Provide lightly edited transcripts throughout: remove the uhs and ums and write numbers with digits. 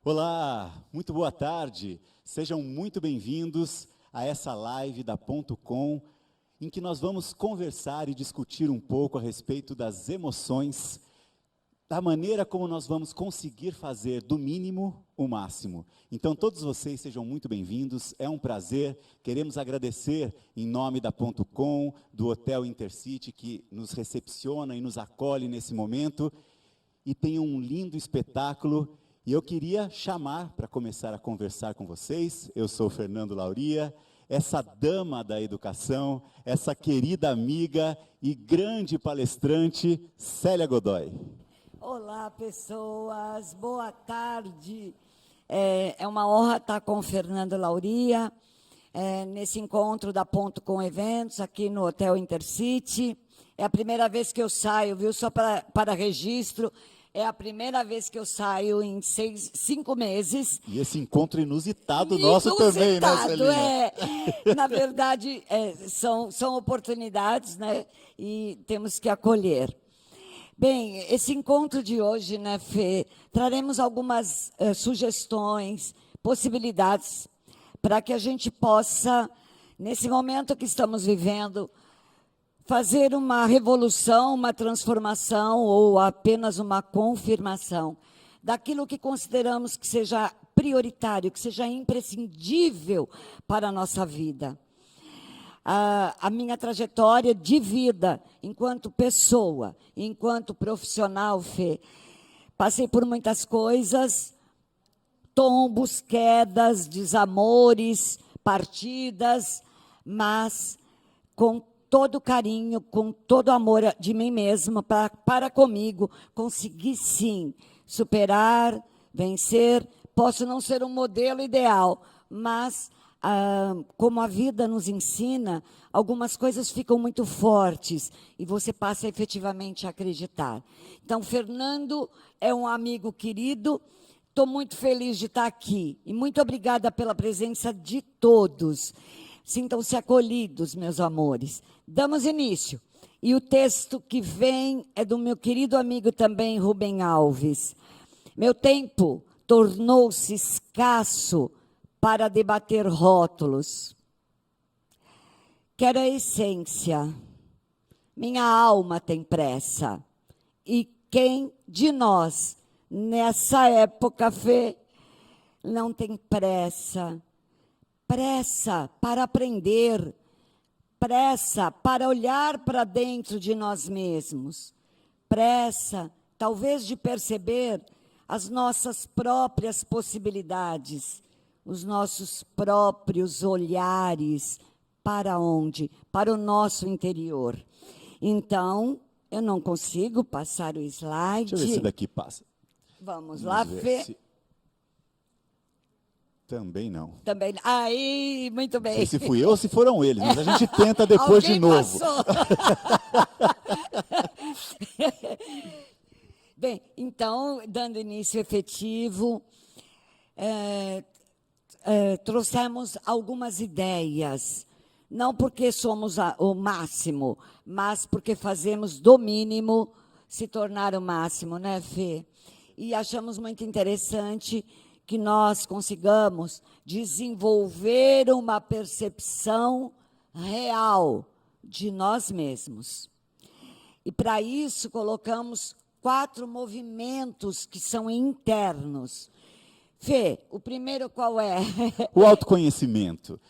Olá, muito boa tarde. Sejam muito bem-vindos a essa live da Ponto Com, em que nós vamos conversar e discutir um pouco a respeito das emoções, da maneira como nós vamos conseguir fazer do mínimo o máximo. Então, todos vocês sejam muito bem-vindos, é um prazer. Queremos agradecer em nome da Ponto Com, do Hotel Intercity, que nos recepciona e nos acolhe nesse momento, e tem um lindo espetáculo. E eu queria chamar para começar a conversar com vocês. Eu sou o Fernando Lauria, essa dama da educação, essa querida amiga e grande palestrante, Célia Godoy. Olá, pessoas, boa tarde. É uma honra estar com o Fernando Lauria, nesse encontro da Ponto Com Eventos, aqui no Hotel Intercity. É a primeira vez que eu saio, viu? Só para registro. É a primeira vez que eu saio em 5 meses. E esse encontro inusitado nosso também, né, Celinha? Na verdade, são oportunidades, né? E temos que acolher. Bem, esse encontro de hoje, né, Fê, traremos algumas sugestões, possibilidades, para que a gente possa, nesse momento que estamos vivendo, fazer uma revolução, uma transformação ou apenas uma confirmação daquilo que consideramos que seja prioritário, que seja imprescindível para a nossa vida. A minha trajetória de vida, enquanto pessoa, enquanto profissional, Fê, passei por muitas coisas, tombos, quedas, desamores, partidas, mas com todo carinho, com todo amor de mim mesma, para comigo, consegui sim superar, vencer. Posso não ser um modelo ideal, mas como a vida nos ensina, algumas coisas ficam muito fortes e você passa efetivamente a acreditar. Então, Fernando é um amigo querido, estou muito feliz de estar aqui e muito obrigada pela presença de todos. Sintam-se acolhidos, meus amores. Damos início. E o texto que vem é do meu querido amigo também, Rubem Alves. Meu tempo tornou-se escasso para debater rótulos. Quero a essência. Minha alma tem pressa. E quem de nós, nessa época, Fê, não tem pressa? Pressa para aprender, pressa para olhar para dentro de nós mesmos, pressa, talvez, de perceber as nossas próprias possibilidades, os nossos próprios olhares, para onde? Para o nosso interior. Então, eu não consigo passar o slide. Deixa eu ver se daqui passa. Vamos lá, Fê. Também não. Também. Aí, muito bem. Não sei se fui eu ou se foram eles, mas a gente tenta depois de novo. Bem, então, dando início efetivo, trouxemos algumas ideias, não porque somos o máximo, mas porque fazemos do mínimo se tornar o máximo, né, Fê? E achamos muito interessante que nós consigamos desenvolver uma percepção real de nós mesmos. E, para isso, colocamos 4 movimentos que são internos. Fê, o primeiro qual é? O autoconhecimento.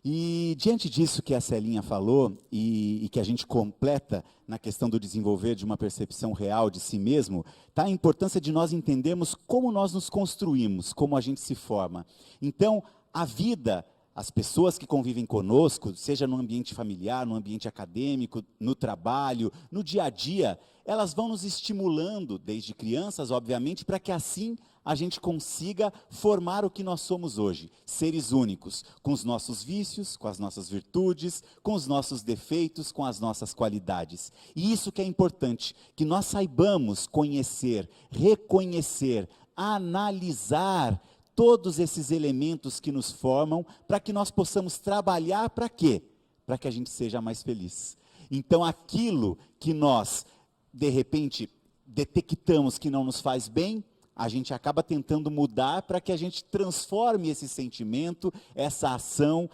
E, diante disso que a Celinha falou, e que a gente completa na questão do desenvolver de uma percepção real de si mesmo, está a importância de nós entendermos como nós nos construímos, como a gente se forma. Então, a vida, as pessoas que convivem conosco, seja no ambiente familiar, no ambiente acadêmico, no trabalho, no dia a dia, elas vão nos estimulando, desde crianças, obviamente, para que assim a gente consiga formar o que nós somos hoje, seres únicos, com os nossos vícios, com as nossas virtudes, com os nossos defeitos, com as nossas qualidades. E isso que é importante, que nós saibamos conhecer, reconhecer, analisar todos esses elementos que nos formam, para que nós possamos trabalhar para quê? Para que a gente seja mais feliz. Então, aquilo que nós, de repente, detectamos que não nos faz bem, a gente acaba tentando mudar para que a gente transforme esse sentimento, essa ação,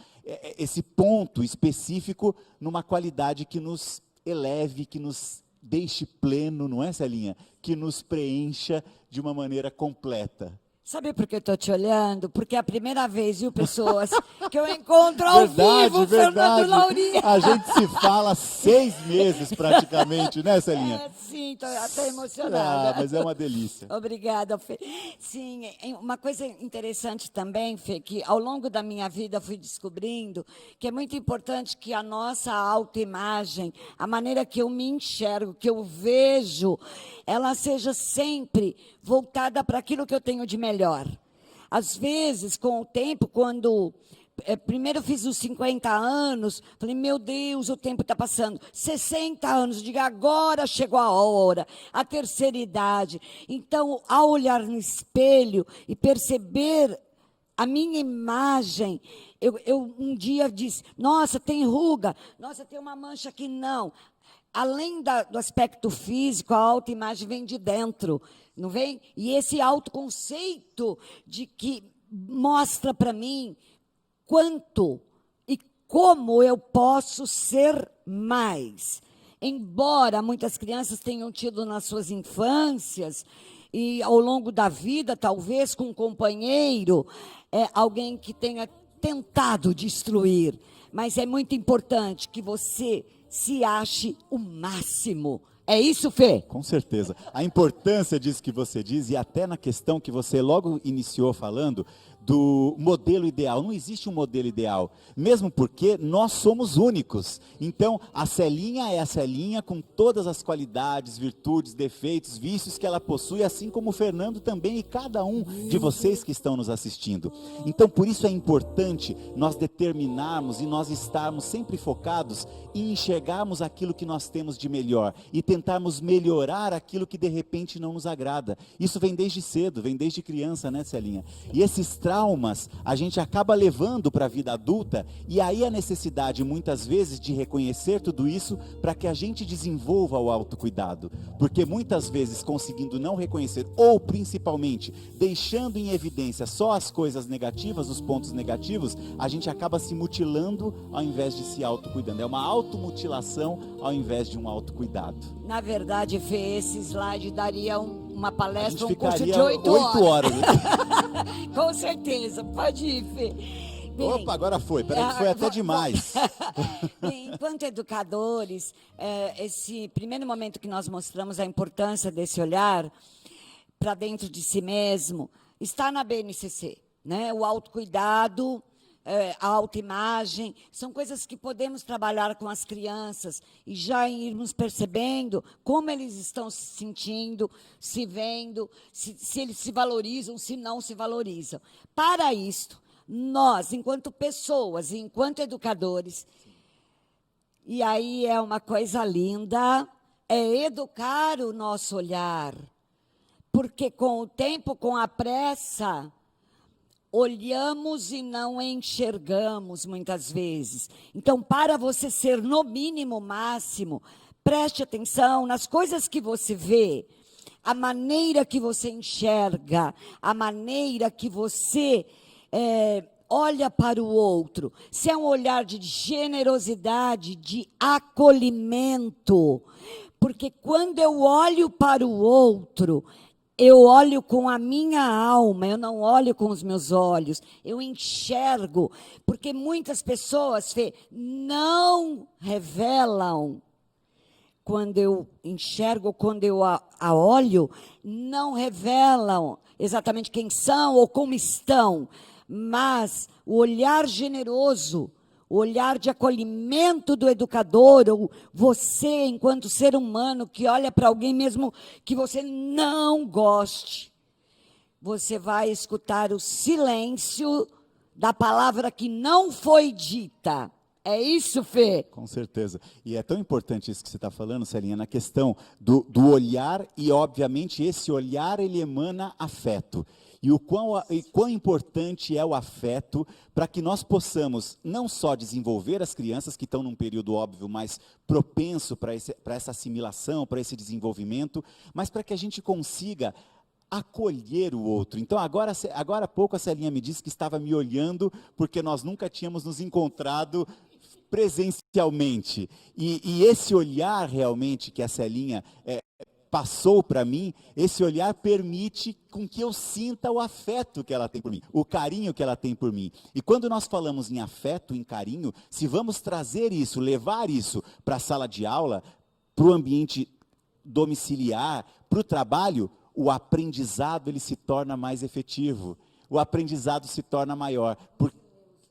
esse ponto específico numa qualidade que nos eleve, que nos deixe pleno, não é, Celinha? Que nos preencha de uma maneira completa. Sabe por que eu estou te olhando? Porque é a primeira vez, viu, pessoas, que eu encontro ao vivo o Fernando Lauria. A gente se fala há 6 meses praticamente, né, Celinha? Sim, estou até emocionada. Mas é uma delícia. Obrigada, Fê. Sim, uma coisa interessante também, Fê, que ao longo da minha vida fui descobrindo que é muito importante que a nossa autoimagem, a maneira que eu me enxergo, que eu vejo, ela seja sempre voltada para aquilo que eu tenho de melhor. Às vezes, com o tempo, quando primeiro eu fiz os 50 anos, falei, meu Deus, o tempo está passando. 60 anos, digo, agora chegou a hora, a terceira idade. Então, ao olhar no espelho e perceber a minha imagem, eu um dia disse, nossa, tem ruga, nossa, tem uma mancha aqui, não. Além do aspecto físico, a autoimagem vem de dentro, não vem? E esse autoconceito de que mostra para mim quanto e como eu posso ser mais. Embora muitas crianças tenham tido nas suas infâncias e ao longo da vida, talvez com um companheiro, alguém que tenha tentado destruir, mas é muito importante que você se ache o máximo. É isso, Fê? Com certeza. A importância disso que você diz, e até na questão que você logo iniciou falando, do modelo ideal. Não existe um modelo ideal, mesmo porque nós somos únicos. Então, a Celinha é a Celinha com todas as qualidades, virtudes, defeitos, vícios que ela possui, assim como o Fernando também e cada um de vocês que estão nos assistindo. Então, por isso é importante nós determinarmos e nós estarmos sempre focados em enxergarmos aquilo que nós temos de melhor e tentarmos melhorar aquilo que de repente não nos agrada. Isso vem desde cedo, vem desde criança, né, Celinha? E esses traumas a gente acaba levando para a vida adulta, e aí a necessidade muitas vezes de reconhecer tudo isso para que a gente desenvolva o autocuidado, porque muitas vezes conseguindo não reconhecer, ou principalmente deixando em evidência só as coisas negativas, os pontos negativos, a gente acaba se mutilando ao invés de se autocuidando. É uma automutilação ao invés de um autocuidado. Na verdade, Fê, esse slide daria uma palestra, um curso de ficaria 8 horas. Com certeza, pode ir, Fê. Bem, Opa, agora foi, peraí que foi até demais. Bem, enquanto educadores, esse primeiro momento que nós mostramos a importância desse olhar para dentro de si mesmo, está na BNCC, né? O autocuidado, a autoimagem, são coisas que podemos trabalhar com as crianças e já irmos percebendo como eles estão se sentindo, se vendo, se eles se valorizam, se não se valorizam. Para isto, nós, enquanto pessoas, enquanto educadores, e aí é uma coisa linda, é educar o nosso olhar, porque com o tempo, com a pressa, olhamos e não enxergamos muitas vezes. Então, para você ser no mínimo máximo, preste atenção nas coisas que você vê, a maneira que você enxerga, a maneira que você olha para o outro. Se é um olhar de generosidade, de acolhimento, porque quando eu olho para o outro, eu olho com a minha alma, eu não olho com os meus olhos, eu enxergo, porque muitas pessoas, Fê, não revelam, quando eu enxergo, quando eu a olho, não revelam exatamente quem são ou como estão, mas o olhar generoso, o olhar de acolhimento do educador, ou você, enquanto ser humano, que olha para alguém mesmo que você não goste, você vai escutar o silêncio da palavra que não foi dita. É isso, Fê? Com certeza. E é tão importante isso que você está falando, Celinha, na questão do olhar, e obviamente esse olhar ele emana afeto. E o quão importante é o afeto para que nós possamos não só desenvolver as crianças que estão num período óbvio mais propenso para essa assimilação, para esse desenvolvimento, mas para que a gente consiga acolher o outro. Então, agora há pouco a Celinha me disse que estava me olhando porque nós nunca tínhamos nos encontrado presencialmente. E esse olhar realmente que a Celinha passou para mim, esse olhar permite com que eu sinta o afeto que ela tem por mim, o carinho que ela tem por mim. E quando nós falamos em afeto, em carinho, se vamos trazer isso, levar isso para a sala de aula, para o ambiente domiciliar, para o trabalho, o aprendizado ele se torna mais efetivo, o aprendizado se torna maior,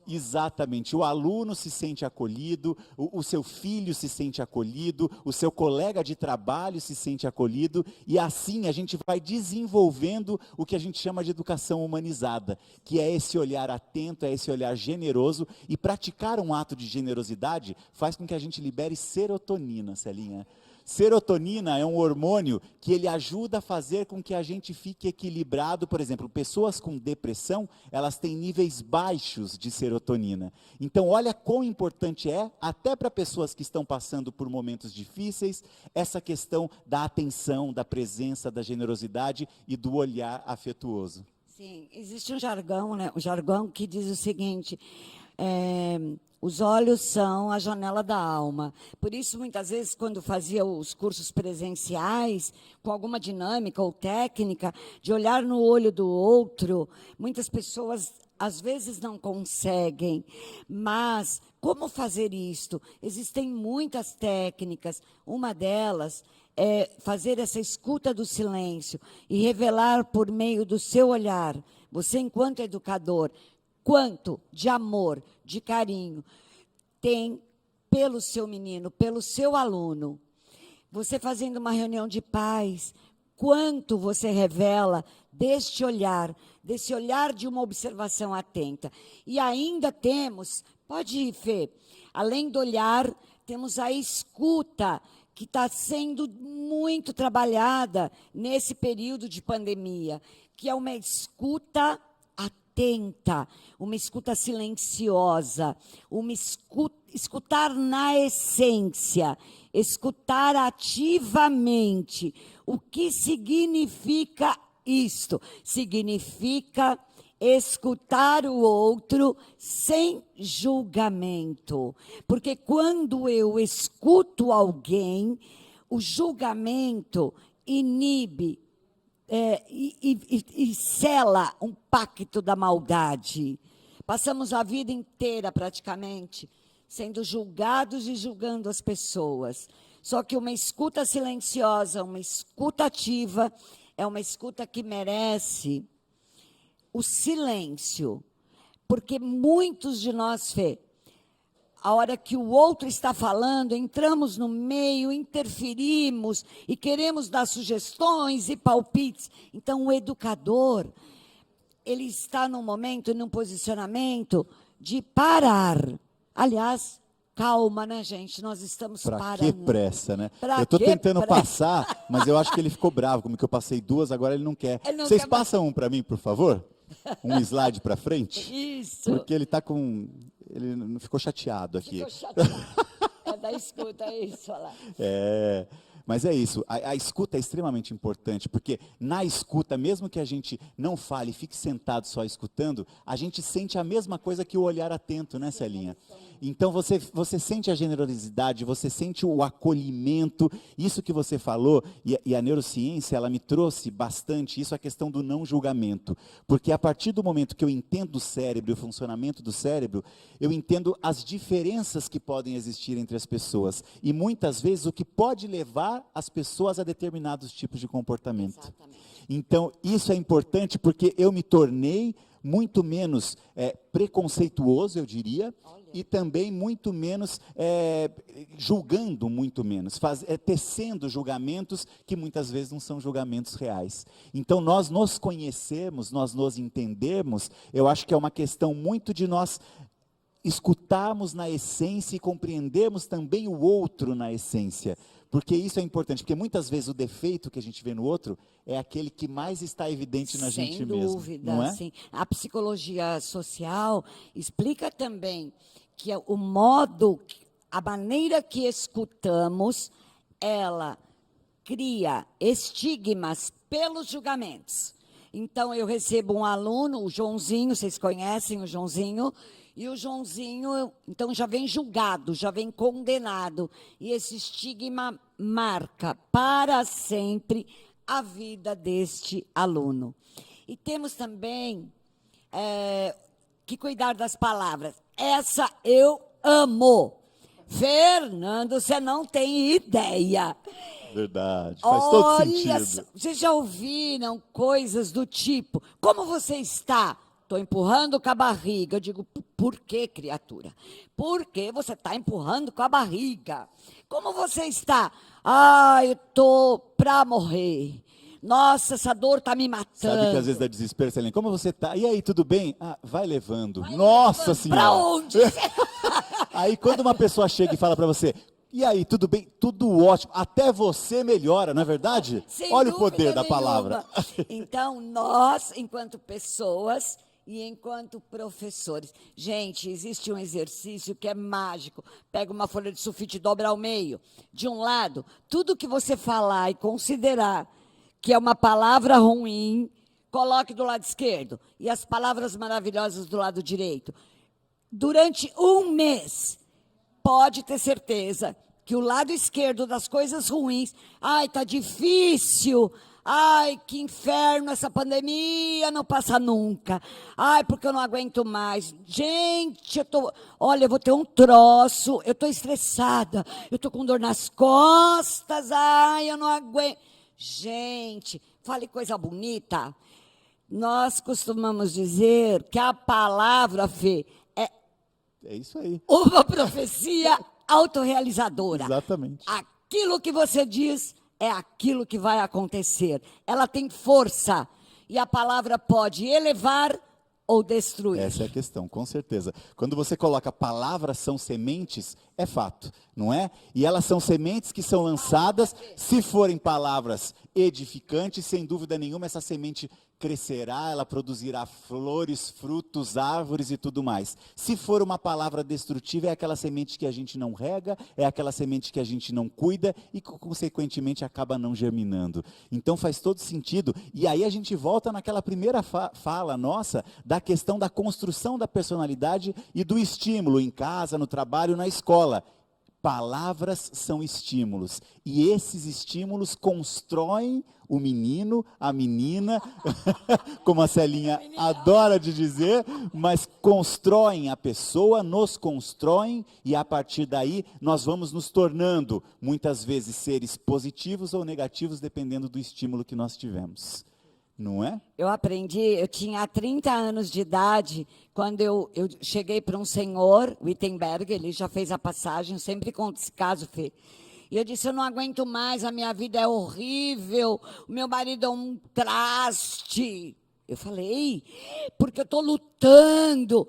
exatamente, o aluno se sente acolhido, o seu filho se sente acolhido, o seu colega de trabalho se sente acolhido, e assim a gente vai desenvolvendo o que a gente chama de educação humanizada, que é esse olhar atento, é esse olhar generoso, e praticar um ato de generosidade faz com que a gente libere serotonina, Celinha. Serotonina é um hormônio que ele ajuda a fazer com que a gente fique equilibrado. Por exemplo, pessoas com depressão, elas têm níveis baixos de serotonina. Então, olha quão importante é, até para pessoas que estão passando por momentos difíceis, essa questão da atenção, da presença, da generosidade e do olhar afetuoso. Sim, existe um jargão, né? Um jargão que diz o seguinte: os olhos são a janela da alma. Por isso, muitas vezes, quando fazia os cursos presenciais, com alguma dinâmica ou técnica, de olhar no olho do outro, muitas pessoas, às vezes, não conseguem. Mas, como fazer isto? Existem muitas técnicas. Uma delas é fazer essa escuta do silêncio e revelar por meio do seu olhar, você, enquanto educador, quanto de amor, de carinho tem pelo seu menino, pelo seu aluno. Você fazendo uma reunião de pais, quanto você revela deste olhar, desse olhar de uma observação atenta. E ainda temos, pode ir, Fê, além do olhar, temos a escuta, que está sendo muito trabalhada nesse período de pandemia, que é uma escuta atenta, uma escuta silenciosa, uma escutar na essência, escutar ativamente. O que significa isto? Significa escutar o outro sem julgamento. Porque quando eu escuto alguém, o julgamento inibe e sela um pacto da maldade. Passamos a vida inteira, praticamente, sendo julgados e julgando as pessoas. Só que uma escuta silenciosa, uma escuta ativa, é uma escuta que merece o silêncio. Porque muitos de nós, Fê, a hora que o outro está falando, entramos no meio, interferimos e queremos dar sugestões e palpites. Então, o educador, ele está num momento, num posicionamento de parar. Aliás, calma, né, gente? Nós estamos parando. Pra que pressa, né? Eu estou tentando passar, mas eu acho que ele ficou bravo, como que eu passei duas, agora ele não quer. Vocês passam um para mim, por favor? Um slide para frente? Isso. Porque ele está com... Ele não ficou chateado aqui. Ficou chateado. É da escuta, é isso, olha lá. Mas é isso, a escuta é extremamente importante, porque na escuta, mesmo que a gente não fale, fique sentado só escutando, a gente sente a mesma coisa que o olhar atento, né, Celinha? Então, você sente a generosidade, você sente o acolhimento, isso que você falou, e a neurociência, ela me trouxe bastante isso, a questão do não julgamento, porque a partir do momento que eu entendo o cérebro, o funcionamento do cérebro, eu entendo as diferenças que podem existir entre as pessoas, e muitas vezes o que pode levar as pessoas a determinados tipos de comportamento. Exatamente. Então, isso é importante porque eu me tornei muito menos preconceituoso, eu diria, e também muito menos, julgando muito menos, tecendo julgamentos que muitas vezes não são julgamentos reais. Então, nós nos conhecemos, nós nos entendemos, eu acho que é uma questão muito de nós escutarmos na essência e compreendermos também o outro na essência. Porque isso é importante, porque muitas vezes o defeito que a gente vê no outro é aquele que mais está evidente na gente mesmo. Sem dúvida, não é? Sim. A psicologia social explica também que o modo, a maneira que escutamos, ela cria estigmas pelos julgamentos. Então, eu recebo um aluno, o Joãozinho, vocês conhecem o Joãozinho, e o Joãozinho, então, já vem julgado, já vem condenado. E esse estigma marca para sempre a vida deste aluno. E temos também que cuidar das palavras. Essa eu amo. Fernando, você não tem ideia. Verdade, faz todo Olha, sentido. vocês já ouviram coisas do tipo, como você está? Estou empurrando com a barriga. Eu digo, por que, criatura? Por que você está empurrando com a barriga? Como você está? Ah, eu estou para morrer. Nossa, essa dor está me matando. Sabe que às vezes dá desespero, Celine. Como você tá? E aí, tudo bem? Ah, vai levando. Nossa Senhora! Para onde? Aí quando uma pessoa chega e fala para você, e aí, tudo bem? Tudo ótimo. Até você melhora, não é verdade? Sem Olha o dúvida poder da nenhuma. palavra. Então, nós, enquanto pessoas e enquanto professores. Gente, existe um exercício que é mágico. Pega uma folha de sulfite e dobra ao meio. De um lado, tudo que você falar e considerar que é uma palavra ruim, coloque do lado esquerdo. E as palavras maravilhosas do lado direito. Durante um mês, pode ter certeza que o lado esquerdo das coisas ruins, ai, tá difícil, ai, que inferno, essa pandemia não passa nunca, ai, porque eu não aguento mais, gente, olha, eu vou ter um troço, eu tô estressada, eu tô com dor nas costas, ai, eu não aguento. Gente, fale coisa bonita. Nós costumamos dizer que a palavra, Fê, É isso aí. uma profecia autorrealizadora. Exatamente. Aquilo que você diz é aquilo que vai acontecer. Ela tem força. E a palavra pode elevar ou destruir. Essa é a questão, com certeza. Quando você coloca palavras são sementes, é fato, não é? E elas são sementes que são lançadas, se forem palavras edificantes, sem dúvida nenhuma, essa semente crescerá, ela produzirá flores, frutos, árvores e tudo mais. Se for uma palavra destrutiva, é aquela semente que a gente não rega, é aquela semente que a gente não cuida e, consequentemente, acaba não germinando. Então, faz todo sentido. E aí a gente volta naquela primeira fala nossa, da questão da construção da personalidade e do estímulo em casa, no trabalho, na escola. Palavras são estímulos, e esses estímulos constroem o menino, a menina, como a Celinha adora de dizer, mas constroem a pessoa, nos constroem, e a partir daí nós vamos nos tornando, muitas vezes, seres positivos ou negativos, dependendo do estímulo que nós tivemos. Não é? Eu aprendi, eu tinha 30 anos de idade, quando eu cheguei para um senhor, Wittenberg, ele já fez a passagem, sempre conto esse caso, Fê. E eu disse, eu não aguento mais, a minha vida é horrível, o meu marido é um traste. Eu falei, porque eu estou lutando.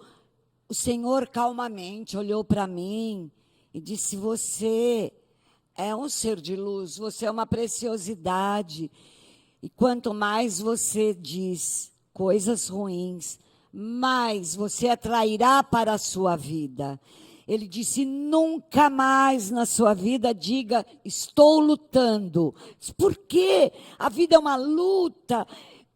O senhor calmamente olhou para mim e disse, você é um ser de luz, você é uma preciosidade. E quanto mais você diz coisas ruins, mais você atrairá para a sua vida. Ele disse, nunca mais na sua vida diga, estou lutando. Por quê? A vida é uma luta.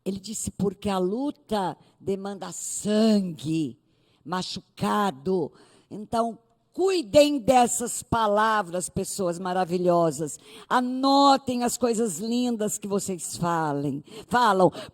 Ele disse, porque a luta demanda sangue, machucado. Então, cuidem dessas palavras, pessoas maravilhosas. Anotem as coisas lindas que vocês falam.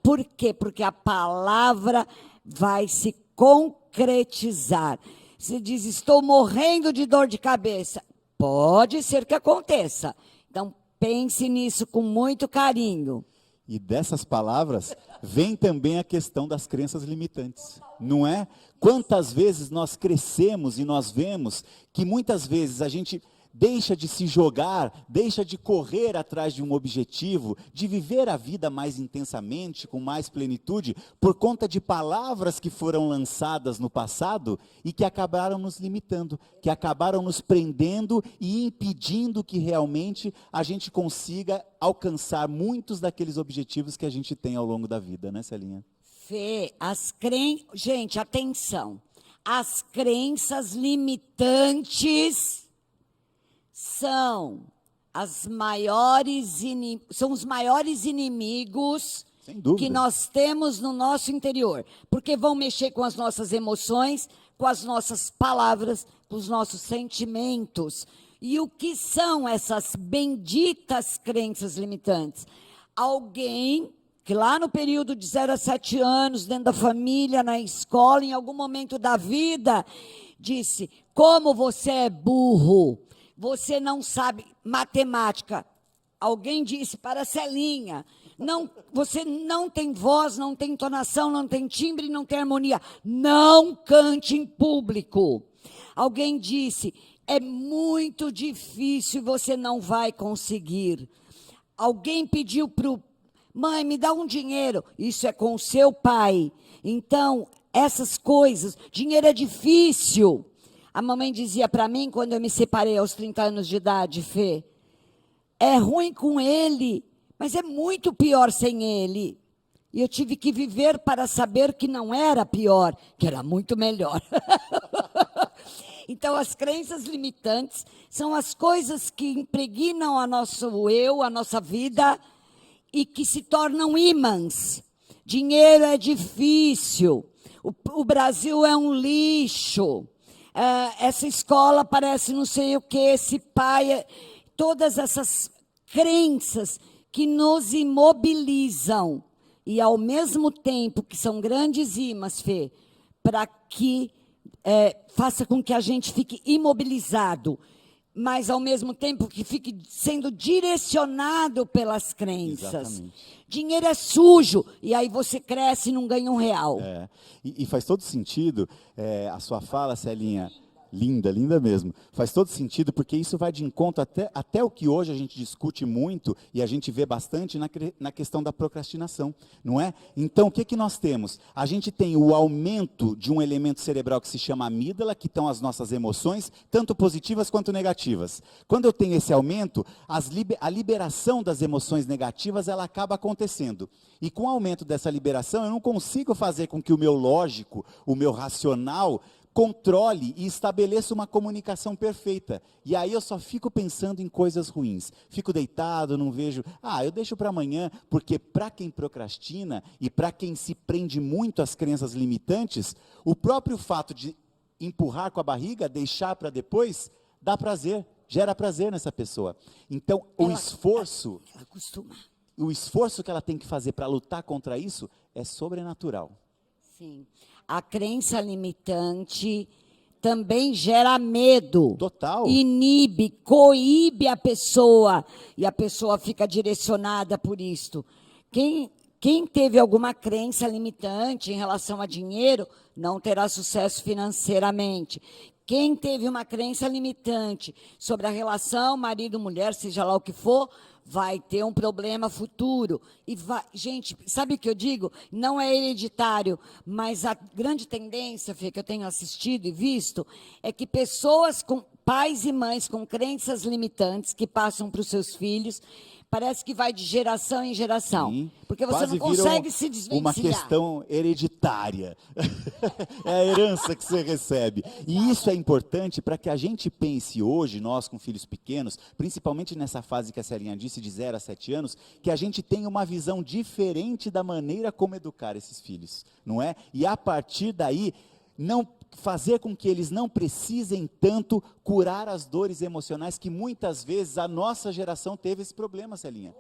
Por quê? Porque a palavra vai se concretizar. Você diz, estou morrendo de dor de cabeça. Pode ser que aconteça. Então, pense nisso com muito carinho. E dessas palavras vem também a questão das crenças limitantes, não é? Quantas vezes nós crescemos e nós vemos que muitas vezes a gente deixa de se jogar, deixa de correr atrás de um objetivo, de viver a vida mais intensamente, com mais plenitude, por conta de palavras que foram lançadas no passado e que acabaram nos limitando, que acabaram nos prendendo e impedindo que realmente a gente consiga alcançar muitos daqueles objetivos que a gente tem ao longo da vida, né, Celinha? Fê, gente, atenção, as crenças limitantes são são os maiores inimigos Sem dúvida. que nós temos no nosso interior, porque vão mexer com as nossas emoções, com as nossas palavras, com os nossos sentimentos. E o que são essas benditas crenças limitantes? Alguém que lá no período de 0 a 7 anos, dentro da família, na escola, em algum momento da vida, disse: como você é burro, você não sabe matemática. Alguém disse para a Celinha: não, você não tem voz, não tem entonação, não tem timbre, não tem harmonia. Não cante em público. Alguém disse: é muito difícil e você não vai conseguir. Alguém pediu para o mãe, me dá um dinheiro. Isso é com o seu pai. Então, essas coisas, dinheiro é difícil. A mamãe dizia para mim, quando eu me separei aos 30 anos de idade, Fê, é ruim com ele, mas é muito pior sem ele. E eu tive que viver para saber que não era pior, que era muito melhor. Então, as crenças limitantes são as coisas que impregnam a nosso eu, a nossa vida, e que se tornam ímãs. Dinheiro é difícil, o Brasil é um lixo, essa escola parece não sei o que, esse pai... Todas essas crenças que nos imobilizam e, ao mesmo tempo, que são grandes ímãs, Fê, para que faça com que a gente fique imobilizado, mas, ao mesmo tempo, que fique sendo direcionado pelas crenças. Exatamente. Dinheiro é sujo, e aí você cresce e não ganha R$1. E faz todo sentido a sua fala, Celinha. Linda, linda mesmo. Faz todo sentido, porque isso vai de encontro até o que hoje a gente discute muito e a gente vê bastante na questão da procrastinação, não é? Então, o que nós temos? A gente tem o aumento de um elemento cerebral que se chama amígdala, que estão as nossas emoções, tanto positivas quanto negativas. Quando eu tenho esse aumento, a liberação das emoções negativas, ela acaba acontecendo. E com o aumento dessa liberação, eu não consigo fazer com que o meu lógico, o meu racional, controle e estabeleça uma comunicação perfeita. E aí eu só fico pensando em coisas ruins. Fico deitado, não vejo... eu deixo para amanhã, porque para quem procrastina e para quem se prende muito às crenças limitantes, o próprio fato de empurrar com a barriga, deixar para depois, dá prazer, gera prazer nessa pessoa. Então, o esforço que ela tem que fazer para lutar contra isso é sobrenatural. Sim. A crença limitante também gera medo. Total. Inibe, coíbe a pessoa. E a pessoa fica direcionada por isto. Quem teve alguma crença limitante em relação a dinheiro, não terá sucesso financeiramente. Quem teve uma crença limitante sobre a relação marido-mulher, seja lá o que for, vai ter um problema futuro. Gente, sabe o que eu digo? Não é hereditário, mas a grande tendência, Fê, que eu tenho assistido e visto, é que pessoas pais e mães com crenças limitantes que passam para os seus filhos, parece que vai de geração em geração. Sim, porque você não consegue se desvencilhar. Uma questão hereditária. É a herança que você recebe. E isso é importante para que a gente pense hoje, nós com filhos pequenos, principalmente nessa fase que a Celinha disse, de 0 a 7 anos, que a gente tenha uma visão diferente da maneira como educar esses filhos, não é? E a partir daí, não fazer com que eles não precisem tanto curar as dores emocionais que muitas vezes a nossa geração teve esse problema, Celinha.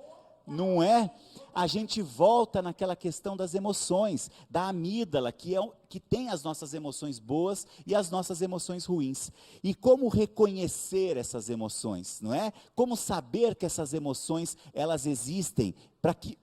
Não é? A gente volta naquela questão das emoções, da amígdala, que tem as nossas emoções boas e as nossas emoções ruins. E como reconhecer essas emoções, não é? Como saber que essas emoções, elas existem,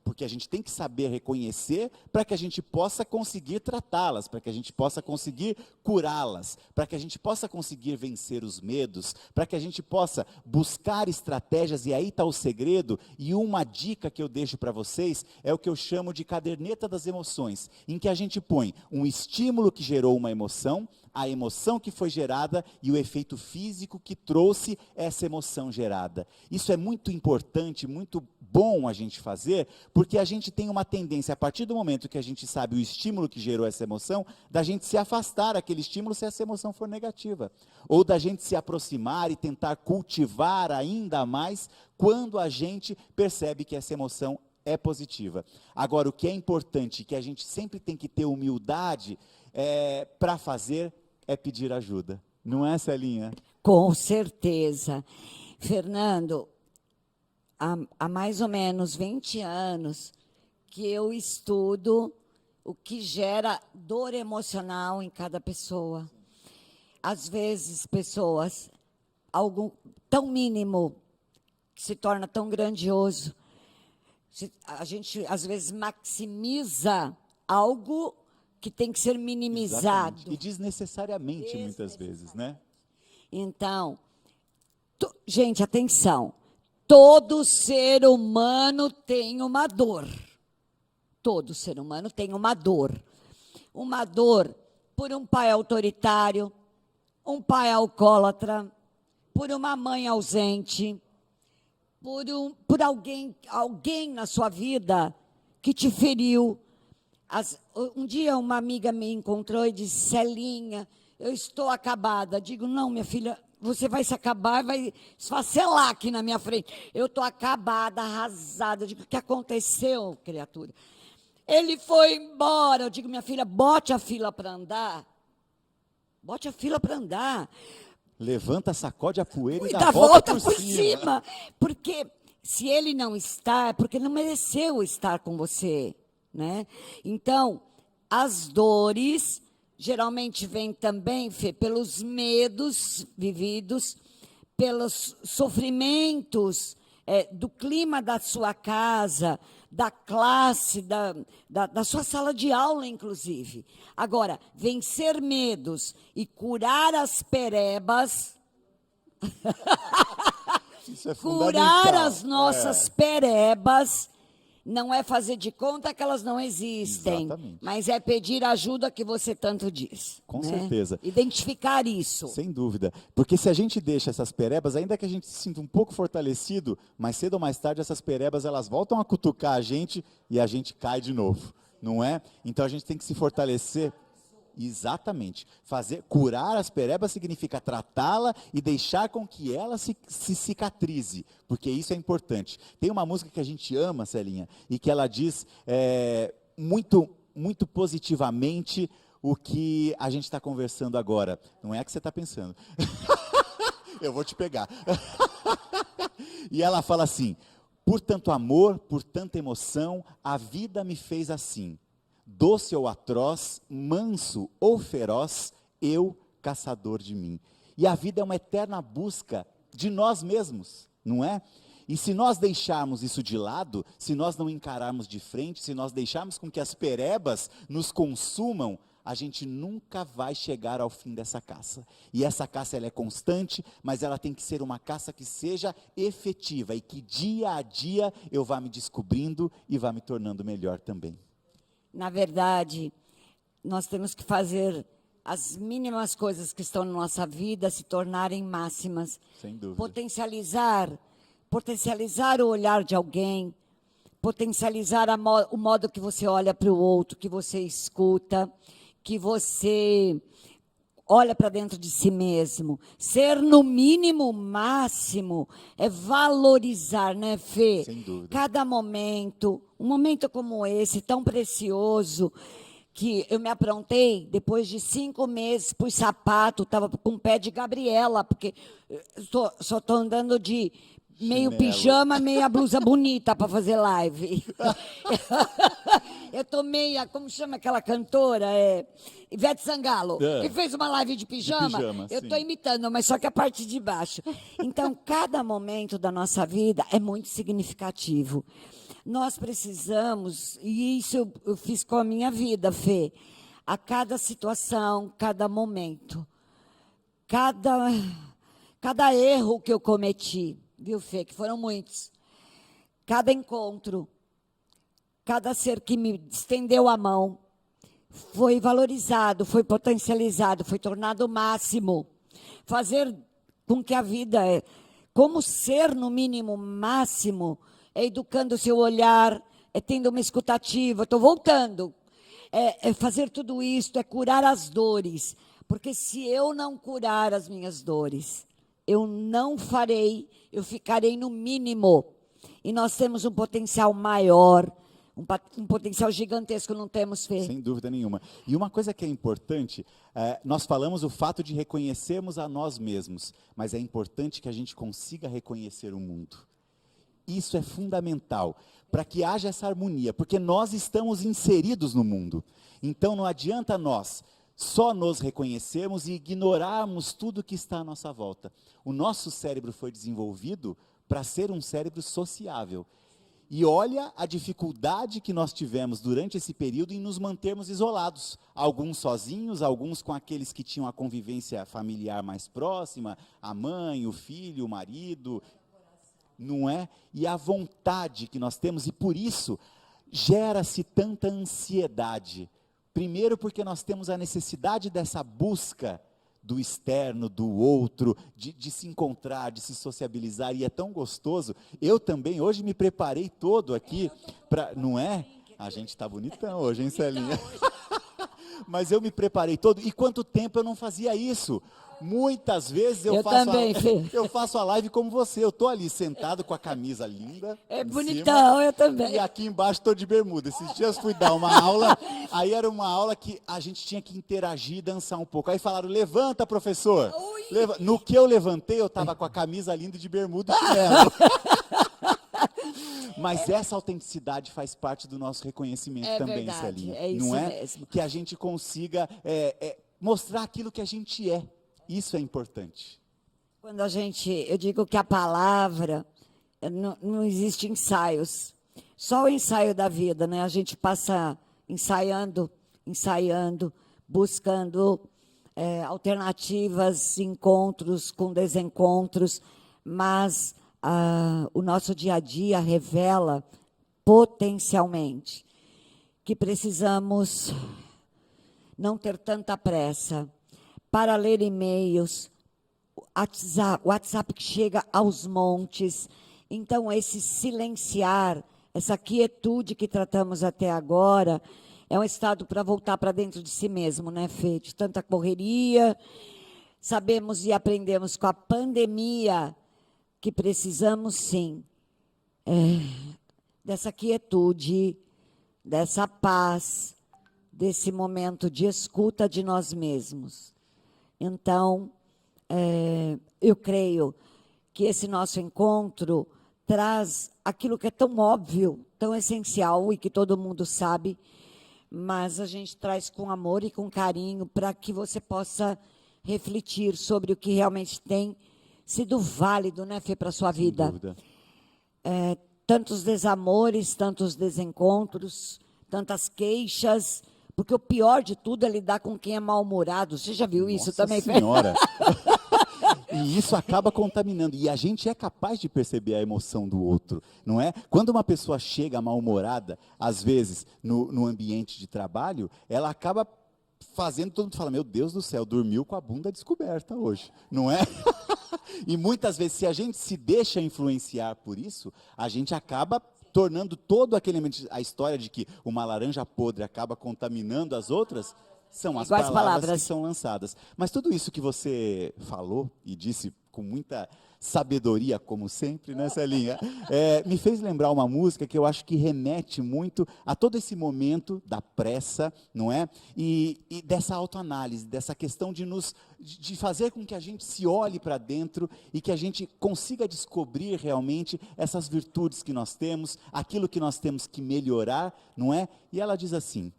porque a gente tem que saber reconhecer para que a gente possa conseguir tratá-las, para que a gente possa conseguir curá-las, para que a gente possa conseguir vencer os medos, para que a gente possa buscar estratégias, e aí está o segredo, e uma dica que eu deixo para você, vocês é o que eu chamo de caderneta das emoções, em que a gente põe um estímulo que gerou uma emoção, a emoção que foi gerada e o efeito físico que trouxe essa emoção gerada. Isso é muito importante, muito bom a gente fazer, porque a gente tem uma tendência, a partir do momento que a gente sabe o estímulo que gerou essa emoção, da gente se afastar daquele estímulo se essa emoção for negativa. Ou da gente se aproximar e tentar cultivar ainda mais quando a gente percebe que essa emoção é positiva. Agora, o que é importante, que a gente sempre tem que ter humildade para fazer, é pedir ajuda. Não é, Celinha? Com certeza. Fernando, há mais ou menos 20 anos que eu estudo o que gera dor emocional em cada pessoa. Às vezes, pessoas, algo tão mínimo, que se torna tão grandioso. A gente, às vezes, maximiza algo que tem que ser minimizado. Exatamente. E desnecessariamente, muitas vezes, né? Então, gente, atenção. Todo ser humano tem uma dor. Todo ser humano tem uma dor. Uma dor por um pai autoritário, um pai alcoólatra, por uma mãe ausente, por alguém na sua vida que te feriu. Um dia uma amiga me encontrou e disse: Celinha, eu estou acabada. Digo: não, minha filha, você vai se acabar e vai esfacelar aqui na minha frente. Eu estou acabada, arrasada. Eu digo: o que aconteceu, criatura? Ele foi embora. Eu digo: minha filha, bote a fila para andar. Bote a fila para andar. Levanta, sacode a poeira e dá volta por cima. Porque se ele não está, é porque não mereceu estar com você. Né? Então, as dores geralmente vêm também, Fê, pelos medos vividos, pelos sofrimentos do clima da sua casa, da classe, da sua sala de aula, inclusive. Agora, vencer medos e curar as perebas... Isso é curar as nossas perebas... não é fazer de conta que elas não existem, exatamente, mas é pedir ajuda que você tanto diz. Com certeza. Identificar isso. Sem dúvida. Porque se a gente deixa essas perebas, ainda que a gente se sinta um pouco fortalecido, mais cedo ou mais tarde essas perebas elas voltam a cutucar a gente e a gente cai de novo, não é? Então a gente tem que se fortalecer. Exatamente. Curar as perebas significa tratá-la e deixar com que ela se cicatrize, porque isso é importante. Tem uma música que a gente ama, Celinha, e que ela diz muito, muito positivamente o que a gente está conversando agora. Não é a que você está pensando. Eu vou te pegar. E ela fala assim: por tanto amor, por tanta emoção, a vida me fez assim. Doce ou atroz, manso ou feroz, eu, caçador de mim. E a vida é uma eterna busca de nós mesmos, não é? E se nós deixarmos isso de lado, se nós não encararmos de frente, se nós deixarmos com que as perebas nos consumam, a gente nunca vai chegar ao fim dessa caça. E essa caça ela é constante, mas ela tem que ser uma caça que seja efetiva e que dia a dia eu vá me descobrindo e vá me tornando melhor também. Na verdade, nós temos que fazer as mínimas coisas que estão na nossa vida se tornarem máximas. Sem dúvida. Potencializar o olhar de alguém, potencializar o modo que você olha para o outro, que você escuta, que você olha para dentro de si mesmo. Ser, no mínimo, máximo, é valorizar, né, Fê? Sem dúvida. Cada momento, um momento como esse, tão precioso, que eu me aprontei, depois de 5 meses, pus sapato, estava com o pé de Gabriela, porque só estou andando de meio pijama, meia blusa bonita para fazer live. Eu tô meia, como chama aquela cantora? Ivete Sangalo. Que fez uma live de pijama. Eu estou imitando, mas só que a parte de baixo. Então, cada momento da nossa vida é muito significativo. Nós precisamos, e isso eu fiz com a minha vida, Fê, a cada situação, cada momento, cada erro que eu cometi, viu, Fê, que foram muitos, cada encontro, cada ser que me estendeu a mão foi valorizado, foi potencializado, foi tornado o máximo. Fazer com que a vida, como ser no mínimo máximo, é educando o seu olhar, é tendo uma escutativa. Estou voltando. É fazer tudo isso, é curar as dores. Porque se eu não curar as minhas dores, eu não farei, eu ficarei no mínimo. E nós temos um potencial maior, um potencial gigantesco, não temos, Fê? Sem dúvida nenhuma. E uma coisa que é importante, nós falamos o fato de reconhecermos a nós mesmos, mas é importante que a gente consiga reconhecer o mundo. Isso é fundamental para que haja essa harmonia, porque nós estamos inseridos no mundo. Então não adianta nós só nos reconhecermos e ignorarmos tudo que está à nossa volta. O nosso cérebro foi desenvolvido para ser um cérebro sociável. E olha a dificuldade que nós tivemos durante esse período em nos mantermos isolados. Alguns sozinhos, alguns com aqueles que tinham a convivência familiar mais próxima, a mãe, o filho, o marido, não é? E a vontade que nós temos, e por isso gera-se tanta ansiedade. Primeiro porque nós temos a necessidade dessa busca do externo, do outro, de se encontrar, de se sociabilizar, e é tão gostoso. Eu também, hoje me preparei todo aqui, não é? A gente está bonitão hoje, hein, Celinha? Mas eu me preparei todo, e quanto tempo eu não fazia isso? Muitas vezes eu faço a live como você, eu estou ali sentado com a camisa linda. É bonitão, cima, eu também. E aqui embaixo estou de bermuda. Esses dias fui dar uma aula, aí era uma aula que a gente tinha que interagir e dançar um pouco. Aí falaram, levanta, professor. No que eu levantei, eu estava com a camisa linda de bermuda e chinelo. Mas essa autenticidade faz parte do nosso reconhecimento também, verdade, Celinha. é isso não é? mesmo. Que a gente consiga mostrar aquilo que a gente é. Isso é importante. Quando eu digo que a palavra, não existe ensaios. Só o ensaio da vida, né? A gente passa ensaiando, buscando alternativas, encontros com desencontros, mas o nosso dia a dia revela potencialmente que precisamos não ter tanta pressa para ler e-mails, WhatsApp que chega aos montes. Então, esse silenciar, essa quietude que tratamos até agora, é um estado para voltar para dentro de si mesmo, né, Fê? De tanta correria. Sabemos e aprendemos com a pandemia que precisamos, sim, dessa quietude, dessa paz, desse momento de escuta de nós mesmos. Então, eu creio que esse nosso encontro traz aquilo que é tão óbvio, tão essencial e que todo mundo sabe, mas a gente traz com amor e com carinho para que você possa refletir sobre o que realmente tem sido válido, né, Fê, para a sua vida. Sem dúvida. Tantos desamores, tantos desencontros, tantas queixas, porque o pior de tudo é lidar com quem é mal-humorado. Você já viu isso também, Fê? Senhora. E isso acaba contaminando. E a gente é capaz de perceber a emoção do outro, não é? Quando uma pessoa chega mal-humorada, às vezes, no ambiente de trabalho, ela acaba fazendo, todo mundo fala, meu Deus do céu, dormiu com a bunda descoberta hoje, não é? E muitas vezes, se a gente se deixa influenciar por isso, a gente acaba tornando todo aquele elemento, a história de que uma laranja podre acaba contaminando as outras, são as palavras que são lançadas. Mas tudo isso que você falou e disse com muita sabedoria, como sempre, né, Celinha? Me fez lembrar uma música que eu acho que remete muito a todo esse momento da pressa, não é? E dessa autoanálise, dessa questão de fazer com que a gente se olhe para dentro e que a gente consiga descobrir realmente essas virtudes que nós temos, aquilo que nós temos que melhorar, não é? E ela diz assim,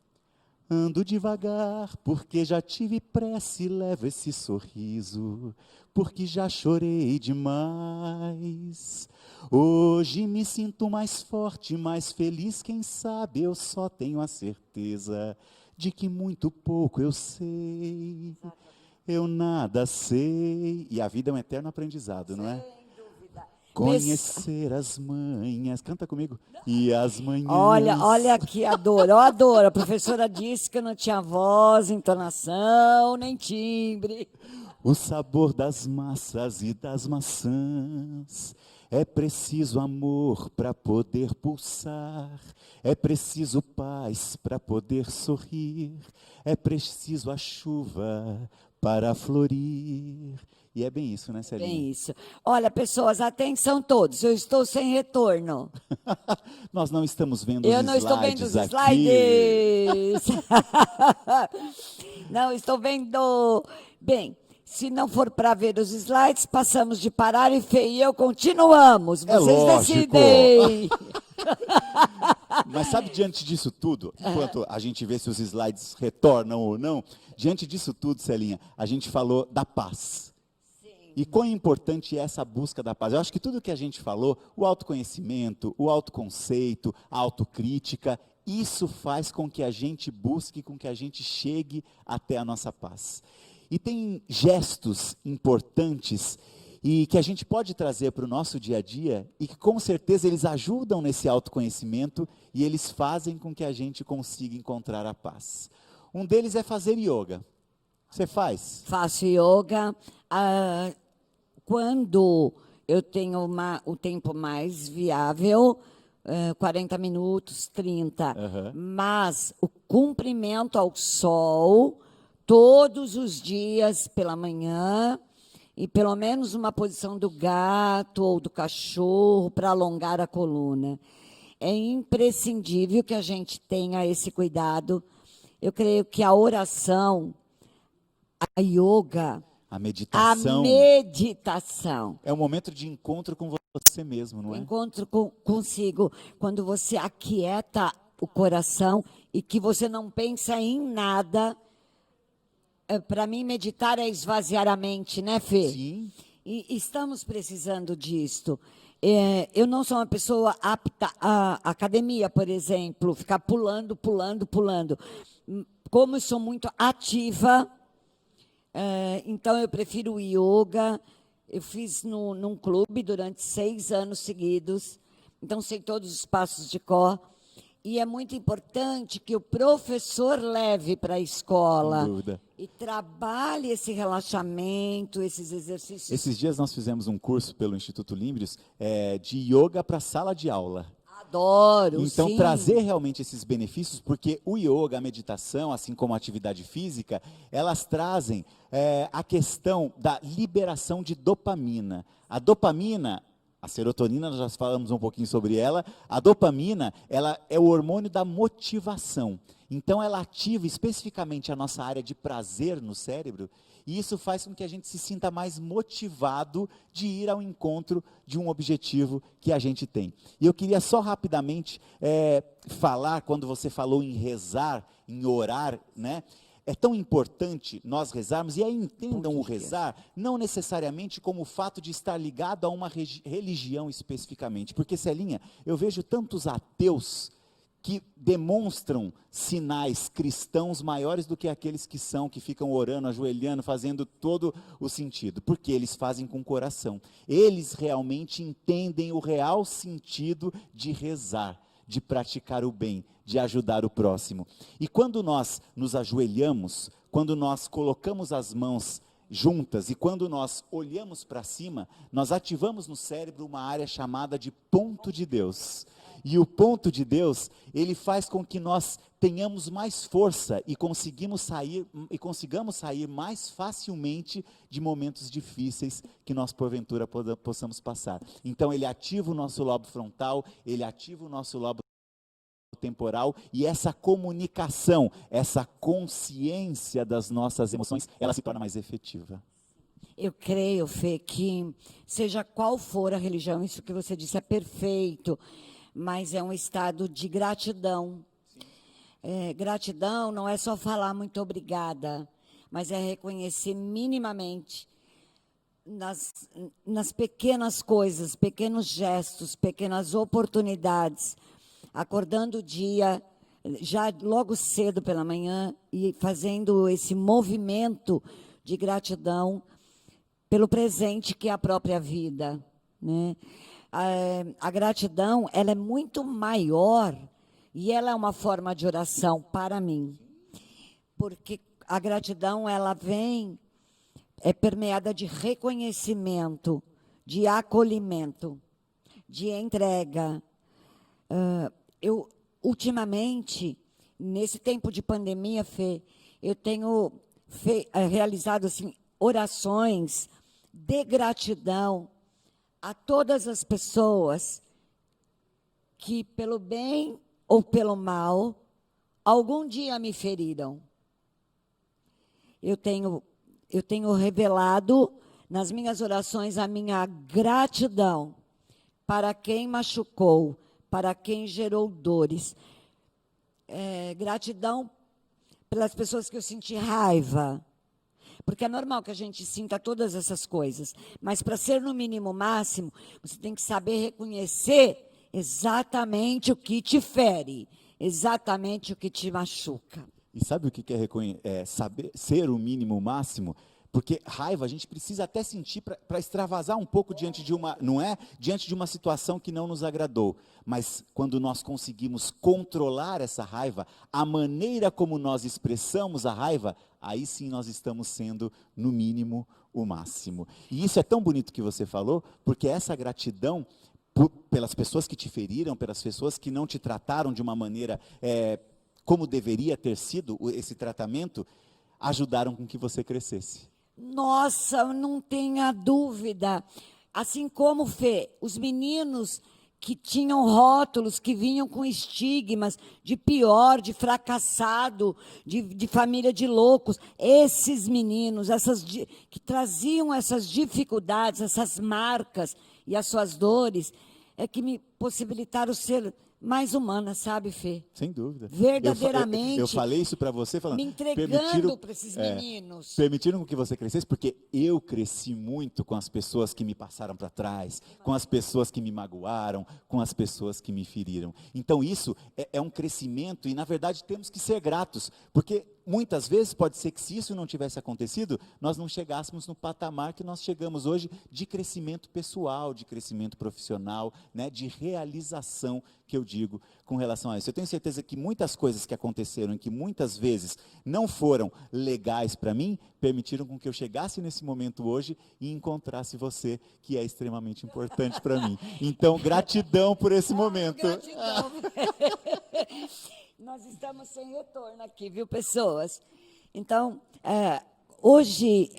ando devagar, porque já tive pressa e levo esse sorriso, porque já chorei demais. Hoje me sinto mais forte, mais feliz, quem sabe eu só tenho a certeza de que muito pouco eu sei, eu nada sei. E a vida é um eterno aprendizado, não é? Sem dúvida. Conhecer as manhas. Canta comigo. E as manhãs. Olha aqui, adoro, eu adoro. A professora disse que eu não tinha voz, entonação, nem timbre. O sabor das massas e das maçãs. É preciso amor para poder pulsar. É preciso paz para poder sorrir. É preciso a chuva para florir. E é bem isso, né, Celinha? Bem isso. Olha, pessoas, atenção todos, eu estou sem retorno. Nós não estamos vendo Eu os não estou vendo os slides aqui. slides. Não estou vendo. Bem, se não for para ver os slides, passamos de parar e Fê e eu continuamos. É Vocês lógico. decidem. Mas sabe, diante disso tudo, enquanto a gente vê se os slides retornam ou não, diante disso tudo, Celinha, a gente falou da paz. E quão importante é essa busca da paz? Eu acho que tudo que a gente falou, o autoconhecimento, o autoconceito, a autocrítica, isso faz com que a gente busque, com que a gente chegue até a nossa paz. E tem gestos importantes e que a gente pode trazer para o nosso dia a dia e que com certeza eles ajudam nesse autoconhecimento e eles fazem com que a gente consiga encontrar a paz. Um deles é fazer yoga. Você faz? Faço yoga. Quando eu tenho o tempo mais viável, 40 minutos, 30. Mas o cumprimento ao sol, todos os dias pela manhã, e pelo menos uma posição do gato ou do cachorro para alongar a coluna. É imprescindível que a gente tenha esse cuidado. Eu creio que a oração, a yoga, a meditação é um momento de encontro com você mesmo, não é? Encontro consigo, quando você aquieta o coração e que você não pensa em nada. Para mim, meditar é esvaziar a mente, né, Fê? Sim. E estamos precisando disto. Eu não sou uma pessoa apta à academia, por exemplo, ficar pulando. Como eu sou muito ativa, então eu prefiro o yoga. Eu fiz num clube durante 6 anos seguidos, então sei todos os passos de cor. E é muito importante que o professor leve para a escola e trabalhe esse relaxamento, esses exercícios. Esses dias nós fizemos um curso pelo Instituto Limbrios de yoga para sala de aula. Adoro, então, sim. trazer realmente esses benefícios, porque o yoga, a meditação, assim como a atividade física, elas trazem a questão da liberação de dopamina. A dopamina, a serotonina, nós já falamos um pouquinho sobre ela. A dopamina, ela é o hormônio da motivação. Então, ela ativa especificamente a nossa área de prazer no cérebro, e isso faz com que a gente se sinta mais motivado de ir ao encontro de um objetivo que a gente tem. E eu queria só rapidamente falar, quando você falou em rezar, em orar, né? É tão importante nós rezarmos, e aí entendam o rezar, não necessariamente como o fato de estar ligado a uma religião especificamente. Porque, Celinha, eu vejo tantos ateus que demonstram sinais cristãos maiores do que aqueles que ficam orando, ajoelhando, fazendo todo o sentido. Porque eles fazem com o coração. Eles realmente entendem o real sentido de rezar, de praticar o bem, de ajudar o próximo. E quando nós nos ajoelhamos, quando nós colocamos as mãos juntas e quando nós olhamos para cima, nós ativamos no cérebro uma área chamada de ponto de Deus. E o ponto de Deus, ele faz com que nós tenhamos mais força e consigamos sair mais facilmente de momentos difíceis que nós porventura possamos passar. Então ele ativa o nosso lobo frontal, ele ativa o nosso lobo temporal, e essa comunicação, essa consciência das nossas emoções, ela se torna mais efetiva. Eu creio, Fê, que seja qual for a religião, isso que você disse é perfeito, mas é um estado de gratidão. Gratidão não é só falar muito obrigada, mas é reconhecer minimamente nas pequenas coisas, pequenos gestos, pequenas oportunidades, acordando o dia já logo cedo pela manhã e fazendo esse movimento de gratidão pelo presente que é a própria vida. né? A gratidão, ela é muito maior e ela é uma forma de oração para mim. Porque a gratidão, ela vem permeada de reconhecimento, de acolhimento, de entrega. Eu, ultimamente, nesse tempo de pandemia, Fê, eu tenho realizado assim, orações de gratidão a todas as pessoas que, pelo bem ou pelo mal, algum dia me feriram. Eu tenho revelado nas minhas orações a minha gratidão para quem machucou, para quem gerou dores. Gratidão pelas pessoas que eu senti raiva. Porque é normal que a gente sinta todas essas coisas. Mas para ser no mínimo máximo, você tem que saber reconhecer exatamente o que te fere, exatamente o que te machuca. E sabe o que é saber ser o mínimo máximo? Porque raiva a gente precisa até sentir para extravasar um pouco diante de uma, não é? Diante de uma situação que não nos agradou. Mas quando nós conseguimos controlar essa raiva, a maneira como nós expressamos a raiva, aí sim nós estamos sendo, no mínimo, o máximo. E isso é tão bonito que você falou, porque essa gratidão pelas pessoas que te feriram, pelas pessoas que não te trataram de uma maneira como deveria ter sido esse tratamento, ajudaram com que você crescesse. Nossa, não tenha dúvida. Assim como, Fê, os meninos que tinham rótulos, que vinham com estigmas de pior, de fracassado, de família de loucos, esses meninos, que traziam essas dificuldades, essas marcas e as suas dores, é que me possibilitaram ser mais humana, sabe, Fê? Sem dúvida. Verdadeiramente. Eu falei isso para você falando. Me entregando para esses meninos. Permitiram que você crescesse, porque eu cresci muito com as pessoas que me passaram para trás, com as pessoas que me magoaram, com as pessoas que me feriram. Então isso é um crescimento e, na verdade, temos que ser gratos, porque muitas vezes pode ser que, se isso não tivesse acontecido, nós não chegássemos no patamar que nós chegamos hoje de crescimento pessoal, de crescimento profissional, né, de realização, que eu digo com relação a isso. Eu tenho certeza que muitas coisas que aconteceram e que muitas vezes não foram legais para mim, permitiram com que eu chegasse nesse momento hoje e encontrasse você, que é extremamente importante para mim. Então, gratidão por esse momento. Gratidão. Nós estamos sem retorno aqui, viu, pessoas? Então, hoje,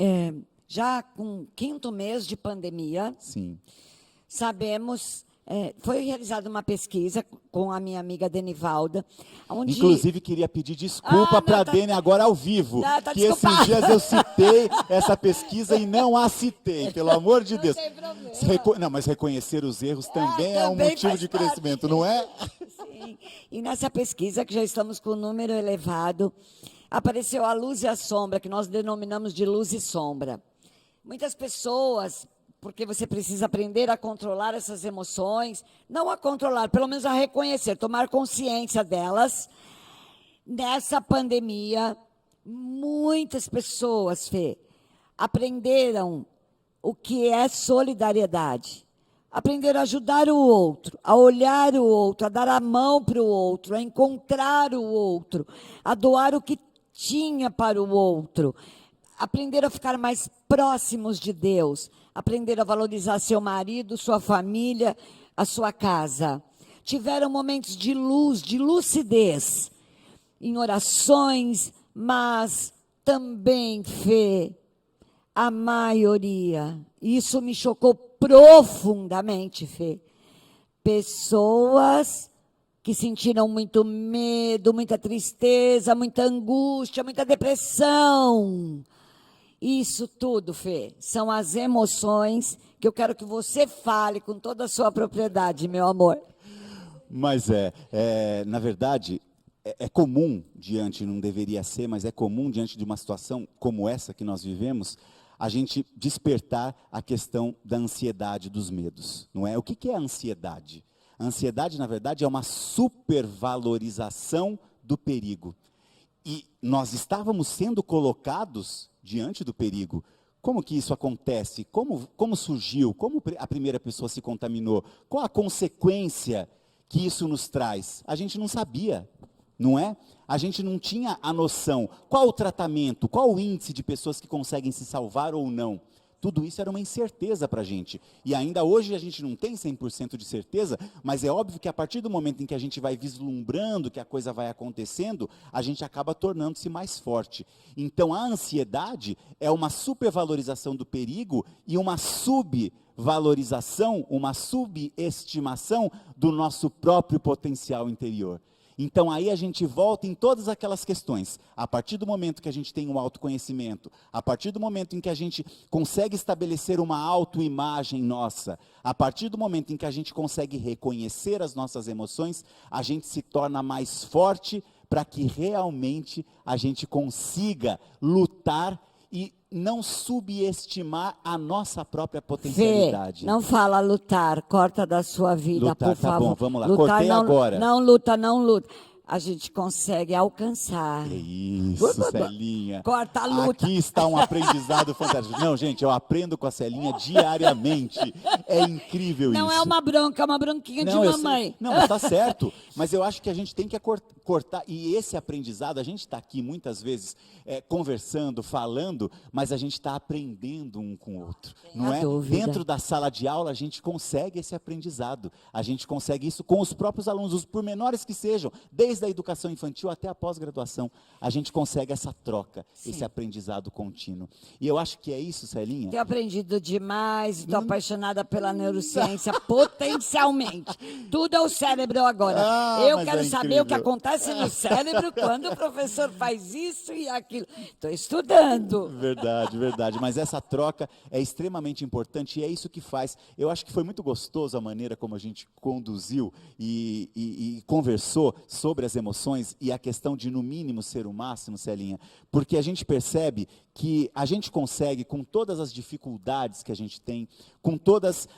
já com o 5º mês de pandemia, sim, sabemos, foi realizada uma pesquisa com a minha amiga Denivalda, onde... Inclusive, queria pedir desculpa para a Deni agora ao vivo, que desculpa. esses dias eu citei essa pesquisa e não a citei, pelo amor de Deus. Não tem problema. Não, mas reconhecer os erros também é um também motivo de faz crescimento, parte. não é? Sim. E nessa pesquisa, que já estamos com um número elevado, apareceu a luz e a sombra, que nós denominamos de luz e sombra. Muitas pessoas, porque você precisa aprender a controlar essas emoções, não a controlar, pelo menos a reconhecer, tomar consciência delas. Nessa pandemia, muitas pessoas, Fê, aprenderam o que é solidariedade. Aprenderam a ajudar o outro, a olhar o outro, a dar a mão para o outro, a encontrar o outro, a doar o que tinha para o outro. Aprenderam a ficar mais próximos de Deus. Aprenderam a valorizar seu marido, sua família, a sua casa. Tiveram momentos de luz, de lucidez, em orações, mas também, Fê, a maioria, isso me chocou profundamente, Fê, pessoas que sentiram muito medo, muita tristeza, muita angústia, muita depressão. Isso tudo, Fê, são as emoções que eu quero que você fale com toda a sua propriedade, meu amor. Mas na verdade, é comum não deveria ser, mas é comum diante de uma situação como essa que nós vivemos, a gente despertar a questão da ansiedade, dos medos, não é? O que é a ansiedade? A ansiedade, na verdade, é uma supervalorização do perigo. E nós estávamos sendo colocados diante do perigo, Como que isso acontece? Como surgiu? Como a primeira pessoa se contaminou? Qual a consequência que isso nos traz? A gente não sabia, não é? A gente não tinha a noção. Qual o tratamento? Qual o índice de pessoas que conseguem se salvar ou não? Tudo isso era uma incerteza para a gente. E ainda hoje a gente não tem 100% de certeza, mas é óbvio que a partir do momento em que a gente vai vislumbrando que a coisa vai acontecendo, a gente acaba tornando-se mais forte. Então a ansiedade é uma supervalorização do perigo e uma subvalorização, uma subestimação do nosso próprio potencial interior. Então aí a gente volta em todas aquelas questões. A partir do momento que a gente tem um autoconhecimento, a partir do momento em que a gente consegue estabelecer uma autoimagem nossa, a partir do momento em que a gente consegue reconhecer as nossas emoções, a gente se torna mais forte para que realmente a gente consiga lutar e não subestimar a nossa própria potencialidade. Fê, não fala lutar, corta da sua vida, Lutar, por favor. tá bom, vamos lá, lutar, cortei não, agora. Não luta, não luta. A gente consegue alcançar. É isso, Celinha. Corta a luta. Aqui está um aprendizado fantástico. Não, gente, eu aprendo com a Celinha diariamente. É incrível isso. Não é uma bronca, é uma bronquinha de mamãe. Não, mas está certo. Mas eu acho que a gente tem que cortar. E esse aprendizado, a gente está aqui muitas vezes conversando, falando, mas a gente está aprendendo um com o outro. Não é? Dentro da sala de aula, a gente consegue esse aprendizado. A gente consegue isso com os próprios alunos, os pormenores que sejam, desde a educação infantil até a pós-graduação. A gente consegue essa troca, esse aprendizado contínuo. E eu acho que é isso, Celinha. Tenho aprendido demais, estou apaixonada pela neurociência potencialmente. Tudo é o cérebro agora. Eu quero saber o que acontece no cérebro quando o professor faz isso e aquilo. Estou estudando. Verdade, verdade. Mas essa troca é extremamente importante e é isso que faz. Eu acho que foi muito gostoso a maneira como a gente conduziu e conversou sobre as emoções e a questão de, no mínimo, ser o máximo, Celinha, porque a gente percebe que a gente consegue, com todas as dificuldades que a gente tem, com todas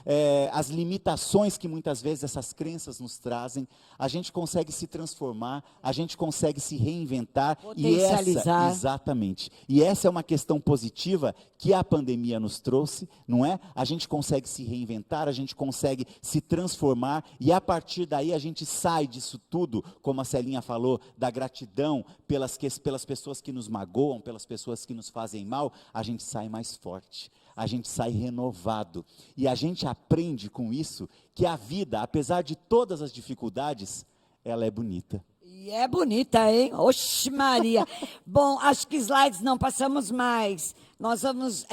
as limitações que muitas vezes essas crenças nos trazem, a gente consegue se transformar, a gente consegue se reinventar. Potencializar. Exatamente. E essa é uma questão positiva que a pandemia nos trouxe, não é? A gente consegue se reinventar, a gente consegue se transformar e a partir daí a gente sai disso tudo, como a Celinha falou, da gratidão pelas pessoas que nos magoam, pelas pessoas que nos fazem mal, a gente sai mais forte, a gente sai renovado. E a gente aprende com isso que a vida, apesar de todas as dificuldades, ela é bonita. E é bonita, hein? Oxe Maria. Bom, acho que slides não passamos mais. Nós vamos...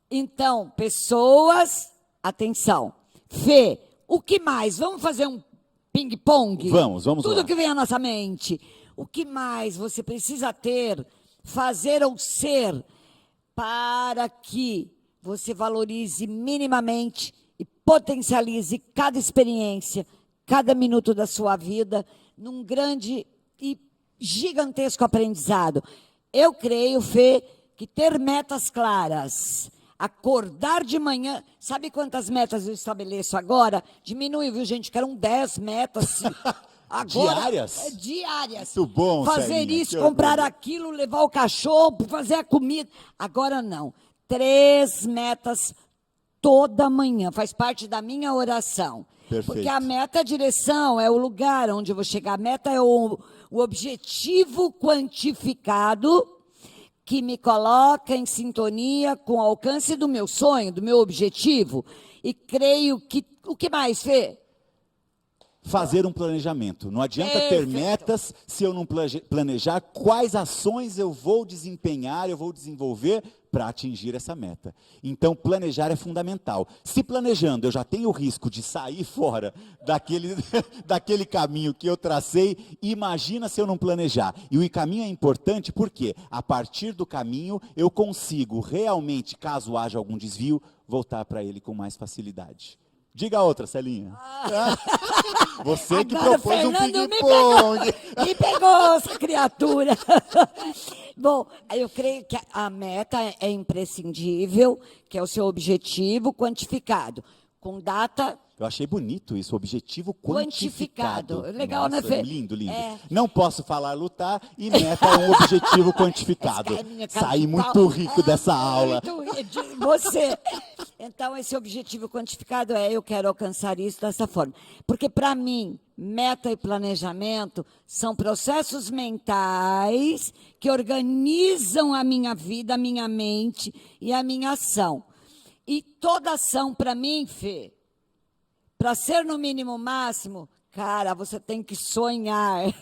Então, pessoas, atenção. Fê, o que mais? Vamos fazer um ping-pong? Vamos lá. Tudo que vem à nossa mente. O que mais você precisa ter, fazer ou ser para que você valorize minimamente e potencialize cada experiência, cada minuto da sua vida, num grande e gigantesco aprendizado. Eu creio, Fê, que ter metas claras, acordar de manhã, sabe quantas metas eu estabeleço agora? Diminui, viu, gente? Que eram 10 metas. Agora, diárias? Diárias. Muito bom, fazer Celinha, isso, comprar aquilo, levar o cachorro, fazer a comida. Agora não. 3 metas toda manhã. Faz parte da minha oração. Perfeito. Porque a meta é a direção, é o lugar onde eu vou chegar. A meta é o objetivo quantificado que me coloca em sintonia com o alcance do meu sonho, do meu objetivo. E creio que... O que mais, Fê? Fazer um planejamento. Não adianta ter metas se eu não planejar quais ações eu vou desempenhar, eu vou desenvolver para atingir essa meta. Então, planejar é fundamental. Se planejando eu já tenho o risco de sair fora daquele caminho que eu tracei, imagina se eu não planejar. E o caminho é importante porque, a partir do caminho, eu consigo realmente, caso haja algum desvio, voltar para ele com mais facilidade. Diga outra, Celinha. Você que agora propôs um ping-pong. Me pegou essa criatura. Bom, eu creio que a meta é imprescindível, que é o seu objetivo quantificado. com data. Eu achei bonito isso, objetivo quantificado. Legal, Nossa, né, Fê? lindo, lindo. Não posso falar lutar e meta é um objetivo quantificado. Saí muito rico dessa aula. Você. Então, esse objetivo quantificado eu quero alcançar isso dessa forma. Porque, para mim, meta e planejamento são processos mentais que organizam a minha vida, a minha mente e a minha ação. E toda ação, para mim, Fê, para ser no mínimo máximo, cara, você tem que sonhar.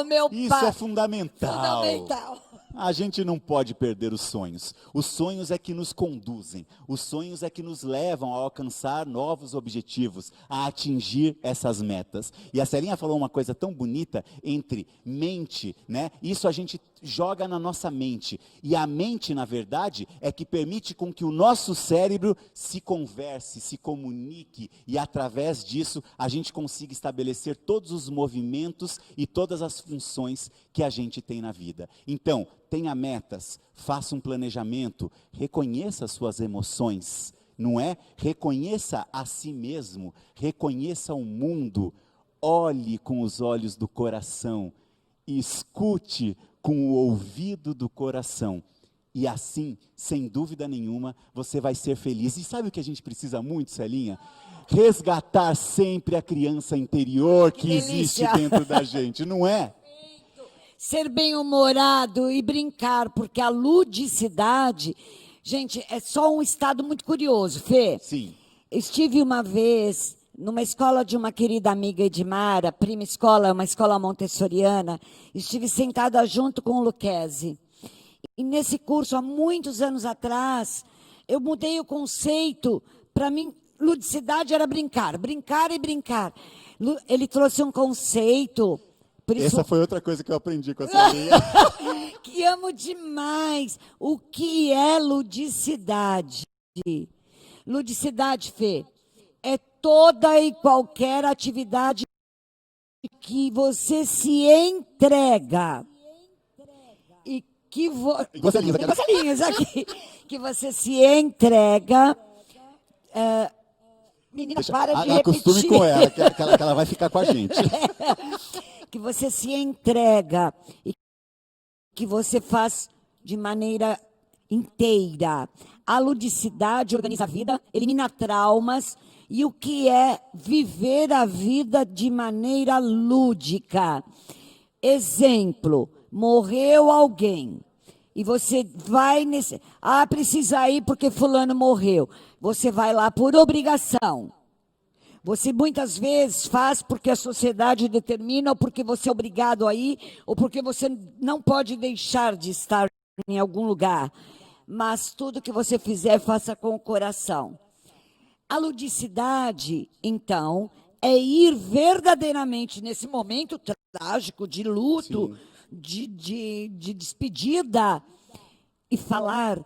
Meu pai. Isso é fundamental. Fundamental. A gente não pode perder os sonhos. Os sonhos é que nos conduzem. Os sonhos é que nos levam a alcançar novos objetivos, a atingir essas metas. E a Celinha falou uma coisa tão bonita entre mente, né? Isso a gente joga na nossa mente. E a mente, na verdade, é que permite com que o nosso cérebro se converse, se comunique. E através disso, a gente consiga estabelecer todos os movimentos e todas as funções que a gente tem na vida. Então, tenha metas, faça um planejamento, reconheça suas emoções, não é? Reconheça a si mesmo, reconheça o mundo, olhe com os olhos do coração, escute com o ouvido do coração. E assim, sem dúvida nenhuma, você vai ser feliz. E sabe o que a gente precisa muito, Celinha? Resgatar sempre a criança interior que existe dentro da gente, não é? Ser bem-humorado e brincar, porque a ludicidade, gente, é só um estado muito curioso, Fê. Sim. Estive uma vez numa escola de uma querida amiga Edmara, prima escola, uma escola montessoriana, estive sentada junto com o Luquezzi. E nesse curso, há muitos anos atrás, eu mudei o conceito. Para mim, ludicidade era brincar, brincar e brincar. Ele trouxe um conceito. Por isso, essa foi outra coisa que eu aprendi com a Celinha. que amo demais. O que é ludicidade? Ludicidade, Fê, é toda e qualquer atividade que você se entrega. E que Gosselinhas aqui. Que você se entrega. Menina, para de repetir. Acostume com ela, que ela vai ficar com a gente. Que você se entrega e que você faz de maneira inteira. A ludicidade organiza a vida, elimina traumas. E o que é viver a vida de maneira lúdica? Exemplo, morreu alguém. E você vai nesse... precisa ir porque fulano morreu. Você vai lá por obrigação. Você muitas vezes faz porque a sociedade determina, ou porque você é obrigado a ir, ou porque você não pode deixar de estar em algum lugar. Mas tudo que você fizer, faça com o coração. A ludicidade, então, é ir verdadeiramente nesse momento trágico de luto, de despedida, e falar,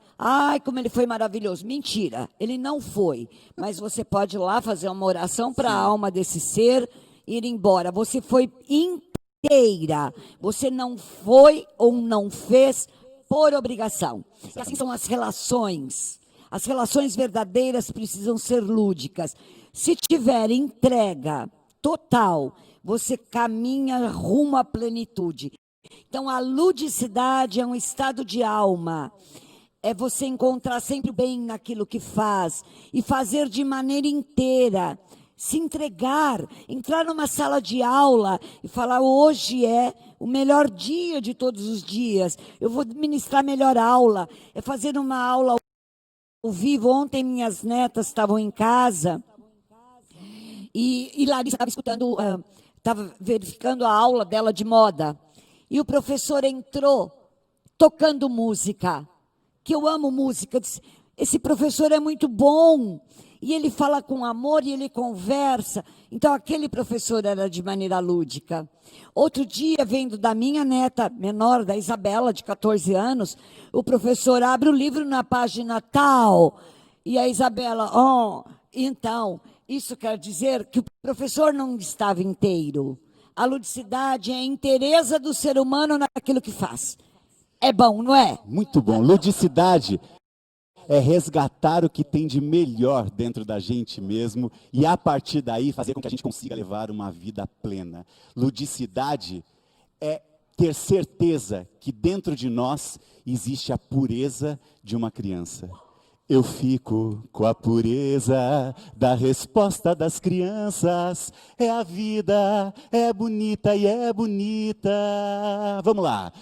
como ele foi maravilhoso. Mentira, ele não foi. Mas você pode ir lá fazer uma oração para a alma desse ser ir embora. Você foi inteira. Você não foi ou não fez por obrigação. E assim são as relações. As relações verdadeiras precisam ser lúdicas. Se tiver entrega total, você caminha rumo à plenitude. Então, a ludicidade é um estado de alma. É você encontrar sempre o bem naquilo que faz e fazer de maneira inteira. Se entregar, entrar numa sala de aula e falar, hoje é o melhor dia de todos os dias. Eu vou ministrar a melhor aula. É fazer uma aula ao vivo. Ontem minhas netas estavam em casa e Larissa estava escutando, estava verificando a aula dela de moda. E o professor entrou tocando música, que eu amo música. Eu disse, esse professor é muito bom. E ele fala com amor e ele conversa. Então, aquele professor era de maneira lúdica. Outro dia, vendo da minha neta menor, da Isabela, de 14 anos, o professor abre o livro na página tal. E a Isabela, então, isso quer dizer que o professor não estava inteiro. A ludicidade é a inteireza do ser humano naquilo que faz. É bom, não é? Muito bom. Ludicidade é resgatar o que tem de melhor dentro da gente mesmo e, a partir daí, fazer com que a gente consiga levar uma vida plena. Ludicidade é ter certeza que dentro de nós existe a pureza de uma criança. Eu fico com a pureza da resposta das crianças. É a vida, é bonita e é bonita. Vamos lá.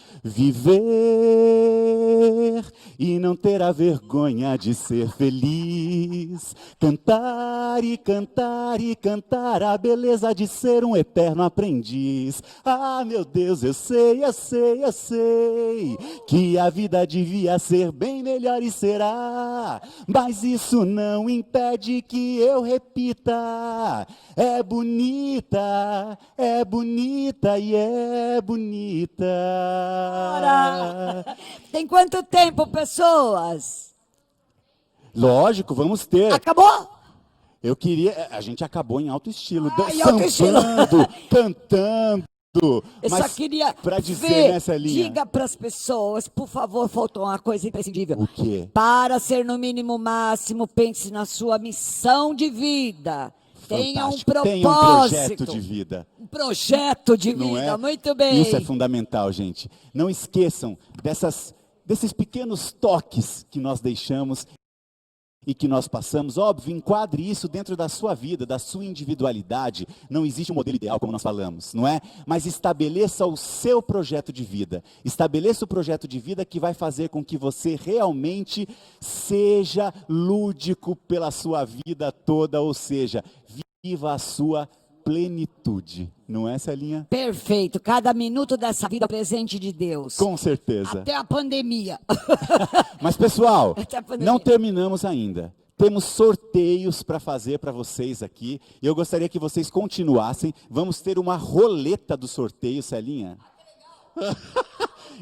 Viver e não ter a vergonha de ser feliz. Cantar e cantar e cantar a beleza de ser um eterno aprendiz. Ah, meu Deus, eu sei, eu sei, eu sei que a vida devia ser bem melhor e será. Mas isso não impede que eu repita. É bonita e é bonita. Ora, tem quanto tempo, pessoas? Lógico, vamos ter. Acabou? Eu queria. A gente acabou em alto estilo, Em alto estilo. cantando. Eu Mas só queria para dizer nessa linha. diga para as pessoas, por favor, faltou uma coisa imprescindível. O quê? Para ser no mínimo máximo, pense na sua missão de vida. Tenha um Fantástico. propósito. Tenha um projeto de vida. Um projeto de Não vida, é? muito bem. Isso é fundamental, gente. Não esqueçam desses pequenos toques que nós deixamos e que nós passamos. Óbvio, enquadre isso dentro da sua vida, da sua individualidade. Não existe um modelo ideal, como nós falamos, não é? Mas estabeleça o seu projeto de vida. Estabeleça o projeto de vida que vai fazer com que você realmente seja lúdico pela sua vida toda, ou seja, viva a sua plenitude. Não é, Celinha? Perfeito. Cada minuto dessa vida é presente de Deus. Com certeza. Até a pandemia. Mas, pessoal, Até a pandemia. não terminamos ainda. Temos sorteios para fazer para vocês aqui. E eu gostaria que vocês continuassem. Vamos ter uma roleta do sorteio, Celinha.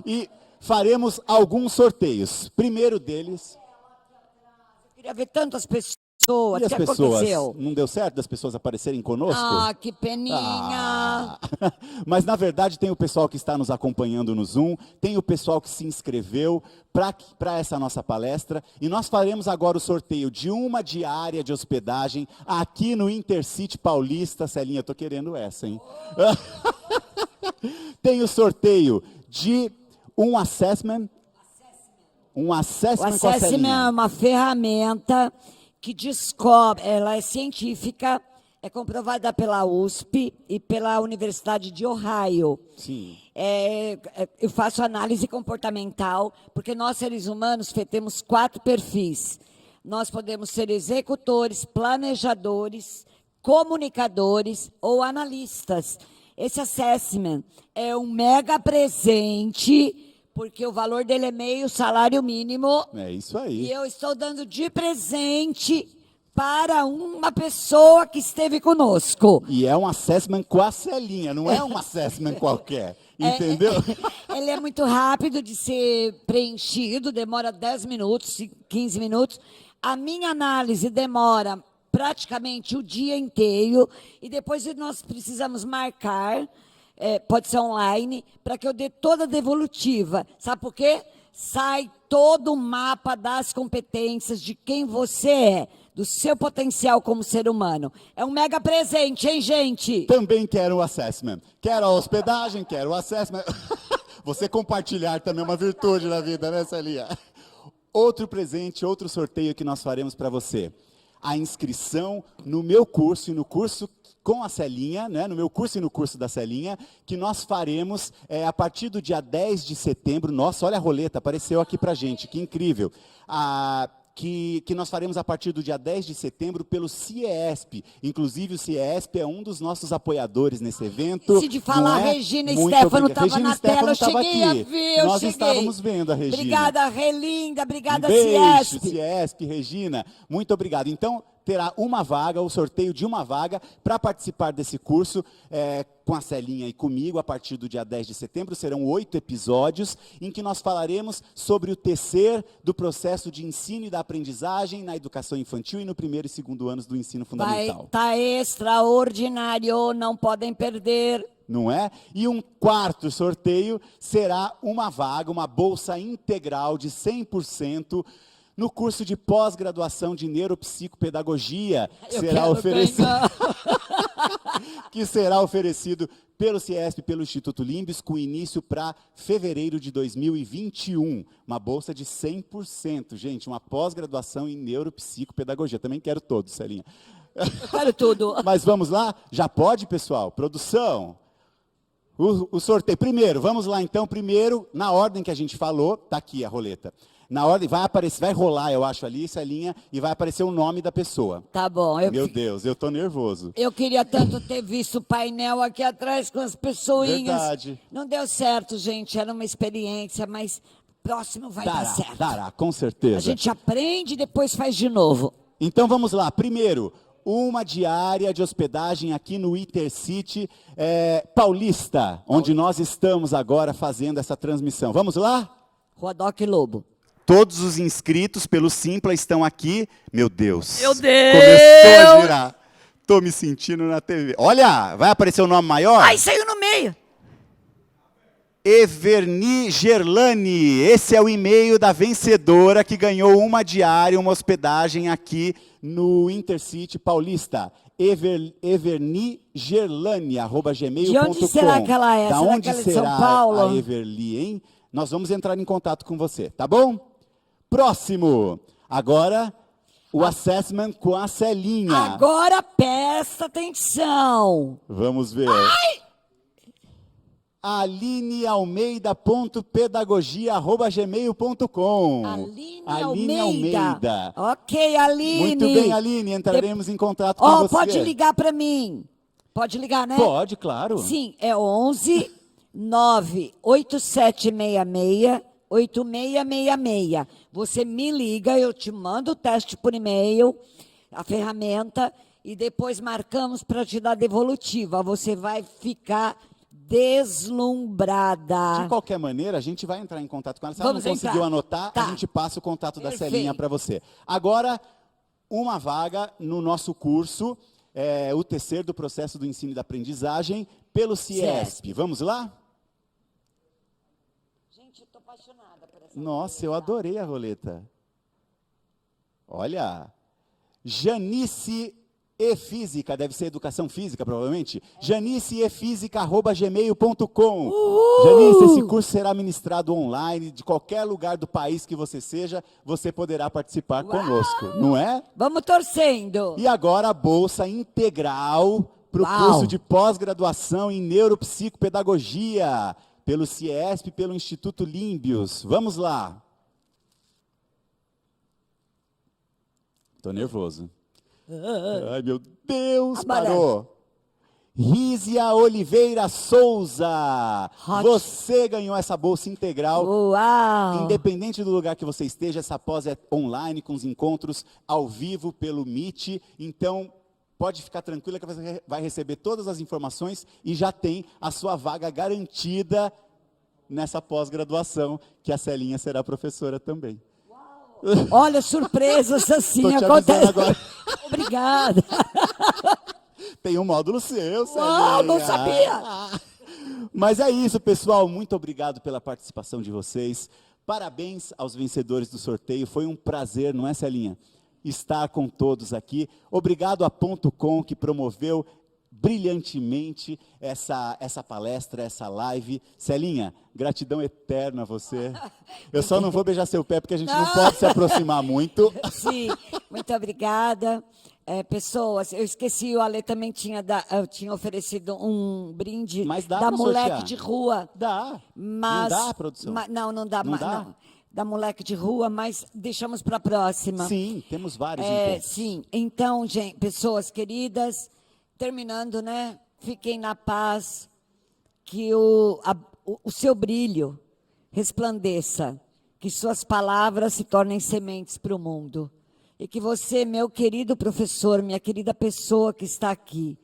E faremos alguns sorteios. Primeiro deles... Queria ver tantas pessoas. E O as que pessoas, aconteceu? não deu certo das pessoas aparecerem conosco? Ah, que peninha. Ah. Mas, na verdade, tem o pessoal que está nos acompanhando no Zoom, tem o pessoal que se inscreveu para essa nossa palestra, e nós faremos agora o sorteio de uma diária de hospedagem aqui no Intercity Paulista. Celinha, eu estou querendo essa, hein? Tem o sorteio de um assessment. Um assessment O com a assessment Celinha. é uma ferramenta que descobre, ela é científica, é comprovada pela USP e pela Universidade de Ohio. Sim. Eu faço análise comportamental, porque nós, seres humanos, temos 4 perfis. Nós podemos ser executores, planejadores, comunicadores ou analistas. Esse assessment é um mega presente, porque o valor dele é meio salário mínimo. É isso aí. E eu estou dando de presente para uma pessoa que esteve conosco. E é um assessment com a Celinha, não é um assessment qualquer. Entendeu? Ele é muito rápido de ser preenchido, demora 10 minutos, 15 minutos. A minha análise demora praticamente o dia inteiro. E depois nós precisamos marcar, pode ser online, para que eu dê toda a devolutiva. Sabe por quê? Sai todo o mapa das competências de quem você é, do seu potencial como ser humano. É um mega presente, hein, gente? Também quero o assessment. Quero a hospedagem, quero o assessment. Você compartilhar também é uma virtude na vida, né, Celinha? Outro presente, outro sorteio que nós faremos para você. A inscrição no meu curso e no curso com a Celinha, né, no meu curso e no curso da Celinha, que nós faremos a partir do dia 10 de setembro. Nossa, olha a roleta, apareceu aqui pra gente, que incrível. Que nós faremos a partir do dia 10 de setembro pelo CIESP. Inclusive, o CIESP é um dos nossos apoiadores nesse evento. Se de falar, não é? Regina Muito Stefano obrigado. estava Regina na tela, eu Stefano cheguei estava a aqui. ver, Nós estávamos vendo a Regina. Obrigada, Relinda, obrigada, Um beijo, CIESP. CIESP, Regina. Muito obrigado. Então, terá uma vaga, o sorteio de uma vaga, para participar desse curso com a Celinha e comigo, a partir do dia 10 de setembro. Serão 8 episódios, em que nós falaremos sobre o tecer do processo de ensino e da aprendizagem na educação infantil e no primeiro e segundo anos do ensino Vai fundamental. estar extraordinário, não podem perder. Não é? E um quarto sorteio será uma vaga, uma bolsa integral de 100% no curso de pós-graduação de Neuropsicopedagogia, Eu quero ganhar. que será oferecido pelo CIESP, pelo Instituto Limbis, com início para fevereiro de 2021. Uma bolsa de 100%, gente, uma pós-graduação em Neuropsicopedagogia. Também quero todos, Celinha. Eu quero tudo. Mas vamos lá? Já pode, pessoal? Produção. O sorteio. Primeiro, vamos lá então. Primeiro, na ordem que a gente falou, tá aqui a roleta. Na ordem, vai aparecer, vai rolar, eu acho, ali, Celinha, e vai aparecer o nome da pessoa. Tá bom. Meu Deus, eu tô nervoso. Eu queria tanto ter visto o painel aqui atrás com as pessoinhas. Verdade. Não deu certo, gente. Era uma experiência, mas próximo vai dar certo. Dará, com certeza. A gente aprende e depois faz de novo. Então vamos lá. Primeiro, uma diária de hospedagem aqui no Intercity Paulista, onde nós estamos agora fazendo essa transmissão. Vamos lá? Rua Doc Lobo. Todos os inscritos pelo Simpla estão aqui. Meu Deus. Meu Deus! Começou a girar. Tô me sentindo na TV. Olha, vai aparecer o nome maior? Ai, saiu no meio. Everni Gerlani. Esse é o e-mail da vencedora que ganhou uma diária, uma hospedagem aqui no Intercity Paulista. Everni Gerlani, @gmail.com. De onde será que ela é? Da Será onde que ela é de será São Paulo? a Everli, hein? Nós vamos entrar em contato com você, tá bom? Próximo. Agora, o assessment com a Celinha. Agora presta atenção. Vamos ver. alinealmeida.pedagogia@gmail.com. Aline Almeida. Ok, Aline. Muito bem, Aline, entraremos em contato com Ó, você. pode ligar para mim. Pode ligar, né? Pode, claro. Sim, é 11 98766 8666. Você me liga, eu te mando o teste por e-mail, a ferramenta, e depois marcamos para te dar devolutiva. Você vai ficar deslumbrada. De qualquer maneira, a gente vai entrar em contato com ela. Se ela não Vamos conseguiu entrar. anotar, Tá. a gente passa o contato da Perfeito. Celinha para você. Agora, uma vaga no nosso curso, o terceiro do processo do ensino e da aprendizagem, pelo CIESP. Vamos lá? Gente, eu tô apaixonada por essa Nossa, eu adorei a roleta. Olha, Janice e Física, deve ser educação física, provavelmente. janiceefísica@gmail.com. Janice, esse curso será ministrado online, de qualquer lugar do país que você seja, você poderá participar conosco, não é? Vamos torcendo. E agora a bolsa integral para o Uau. curso de pós-graduação em Neuropsicopedagogia, pelo CIESP e pelo Instituto Límbios. Vamos lá. Estou nervoso. Ai, meu Deus, Amarelo. parou. Rízia Oliveira Souza. Hot. Você ganhou essa bolsa integral. Uau. Independente do lugar que você esteja, essa pós é online, com os encontros ao vivo pelo Meet. Então, pode ficar tranquila que você vai receber todas as informações e já tem a sua vaga garantida nessa pós-graduação, que a Celinha será professora também. Olha, surpresas assim Tô te acontecem. avisando agora. Obrigada. Tem um módulo seu, Celinha. Uau, não sabia. Mas é isso, pessoal. Muito obrigado pela participação de vocês. Parabéns aos vencedores do sorteio. Foi um prazer, não é, Celinha? Estar com todos aqui. Obrigado a Ponto Com, que promoveu brilhantemente essa palestra, essa live. Celinha, gratidão eterna a você. Eu só não vou beijar seu pé, porque a gente não pode se aproximar muito. Sim, muito obrigada. Pessoas, eu esqueci, o Ale também tinha oferecido um brinde Mas dá da pra moleque sortear. de rua. Dá. Mas, Não dá, produção? Não dá. Não dá? Não. Da moleque de rua, mas deixamos para a próxima. Sim, temos vários encontros. Sim, então, gente, pessoas queridas, terminando, né? Fiquem na paz, que o seu brilho resplandeça, que suas palavras se tornem sementes para o mundo. E que você, meu querido professor, minha querida pessoa que está aqui,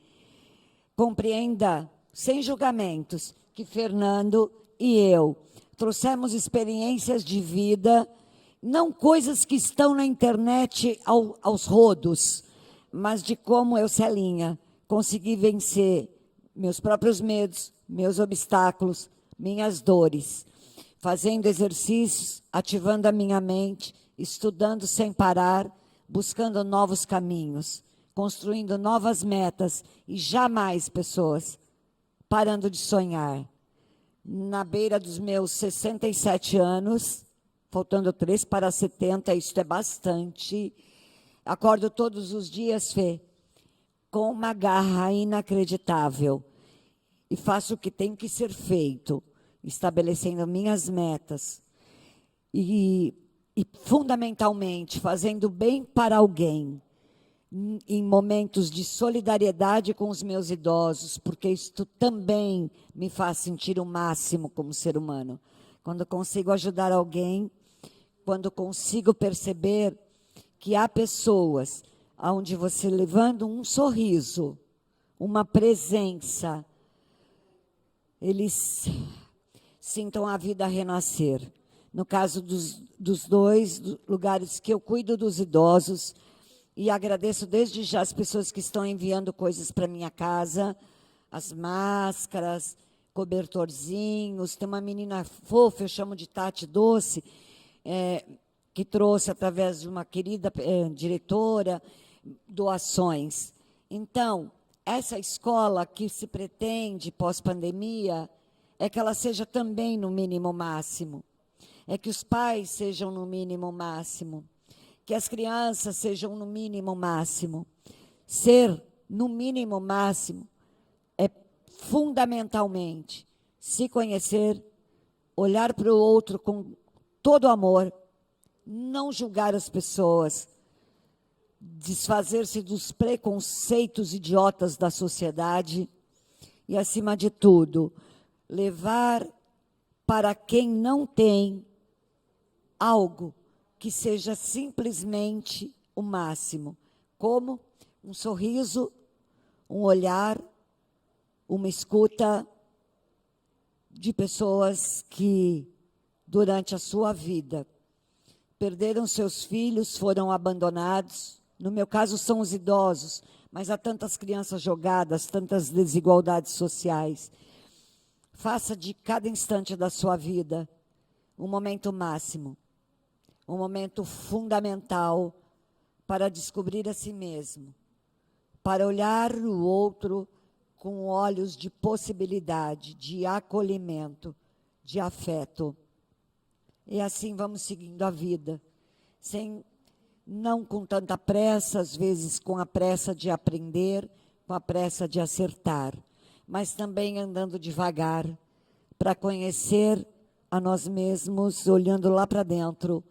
compreenda, sem julgamentos, que Fernando e eu trouxemos experiências de vida, não coisas que estão na internet aos rodos, mas de como eu, Celinha, consegui vencer meus próprios medos, meus obstáculos, minhas dores. fazendo exercícios, ativando a minha mente, estudando sem parar, buscando novos caminhos, construindo novas metas e jamais, pessoas, parando de sonhar. Na beira dos meus 67 anos, faltando 3 para 70, isso é bastante. Acordo todos os dias, Fê, com uma garra inacreditável. E faço o que tem que ser feito, estabelecendo minhas metas. E fundamentalmente, fazendo bem para alguém. Em momentos de solidariedade com os meus idosos, porque isto também me faz sentir o máximo como ser humano. Quando consigo ajudar alguém, quando consigo perceber que há pessoas onde você levando um sorriso, uma presença, eles sintam a vida renascer. No caso dos 2 lugares que eu cuido dos idosos, e agradeço desde já as pessoas que estão enviando coisas para minha casa, as máscaras, cobertorzinhos. Tem uma menina fofa, eu chamo de Tati Doce, que trouxe, através de uma querida diretora, doações. Então, essa escola que se pretende pós-pandemia, é que ela seja também no mínimo máximo. É que os pais sejam no mínimo máximo. Que as crianças sejam no mínimo máximo. Ser no mínimo máximo é fundamentalmente se conhecer, olhar para o outro com todo amor, não julgar as pessoas, desfazer-se dos preconceitos idiotas da sociedade e, acima de tudo, levar para quem não tem algo que seja simplesmente o máximo, como um sorriso, um olhar, uma escuta de pessoas que, durante a sua vida, perderam seus filhos, foram abandonados. No meu caso, são os idosos, mas há tantas crianças jogadas, tantas desigualdades sociais. Faça de cada instante da sua vida um momento máximo. Um momento fundamental para descobrir a si mesmo, para olhar o outro com olhos de possibilidade, de acolhimento, de afeto. E assim vamos seguindo a vida, não com tanta pressa, às vezes com a pressa de aprender, com a pressa de acertar, mas também andando devagar, para conhecer a nós mesmos, olhando lá para dentro.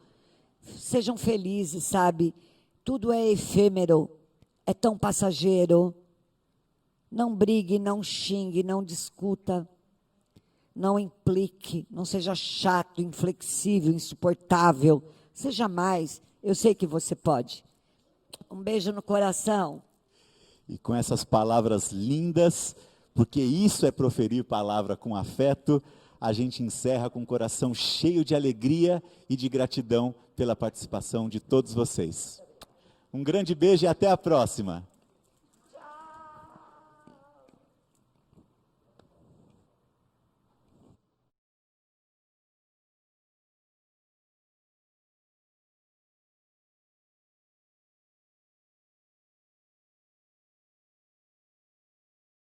Sejam felizes, sabe? Tudo é efêmero, é tão passageiro. Não brigue, não xingue, não discuta, não implique, não seja chato, inflexível, insuportável. Seja mais, eu sei que você pode. Um beijo no coração. E com essas palavras lindas, porque isso é proferir palavra com afeto, a gente encerra com o coração cheio de alegria e de gratidão pela participação de todos vocês. Um grande beijo e até a próxima.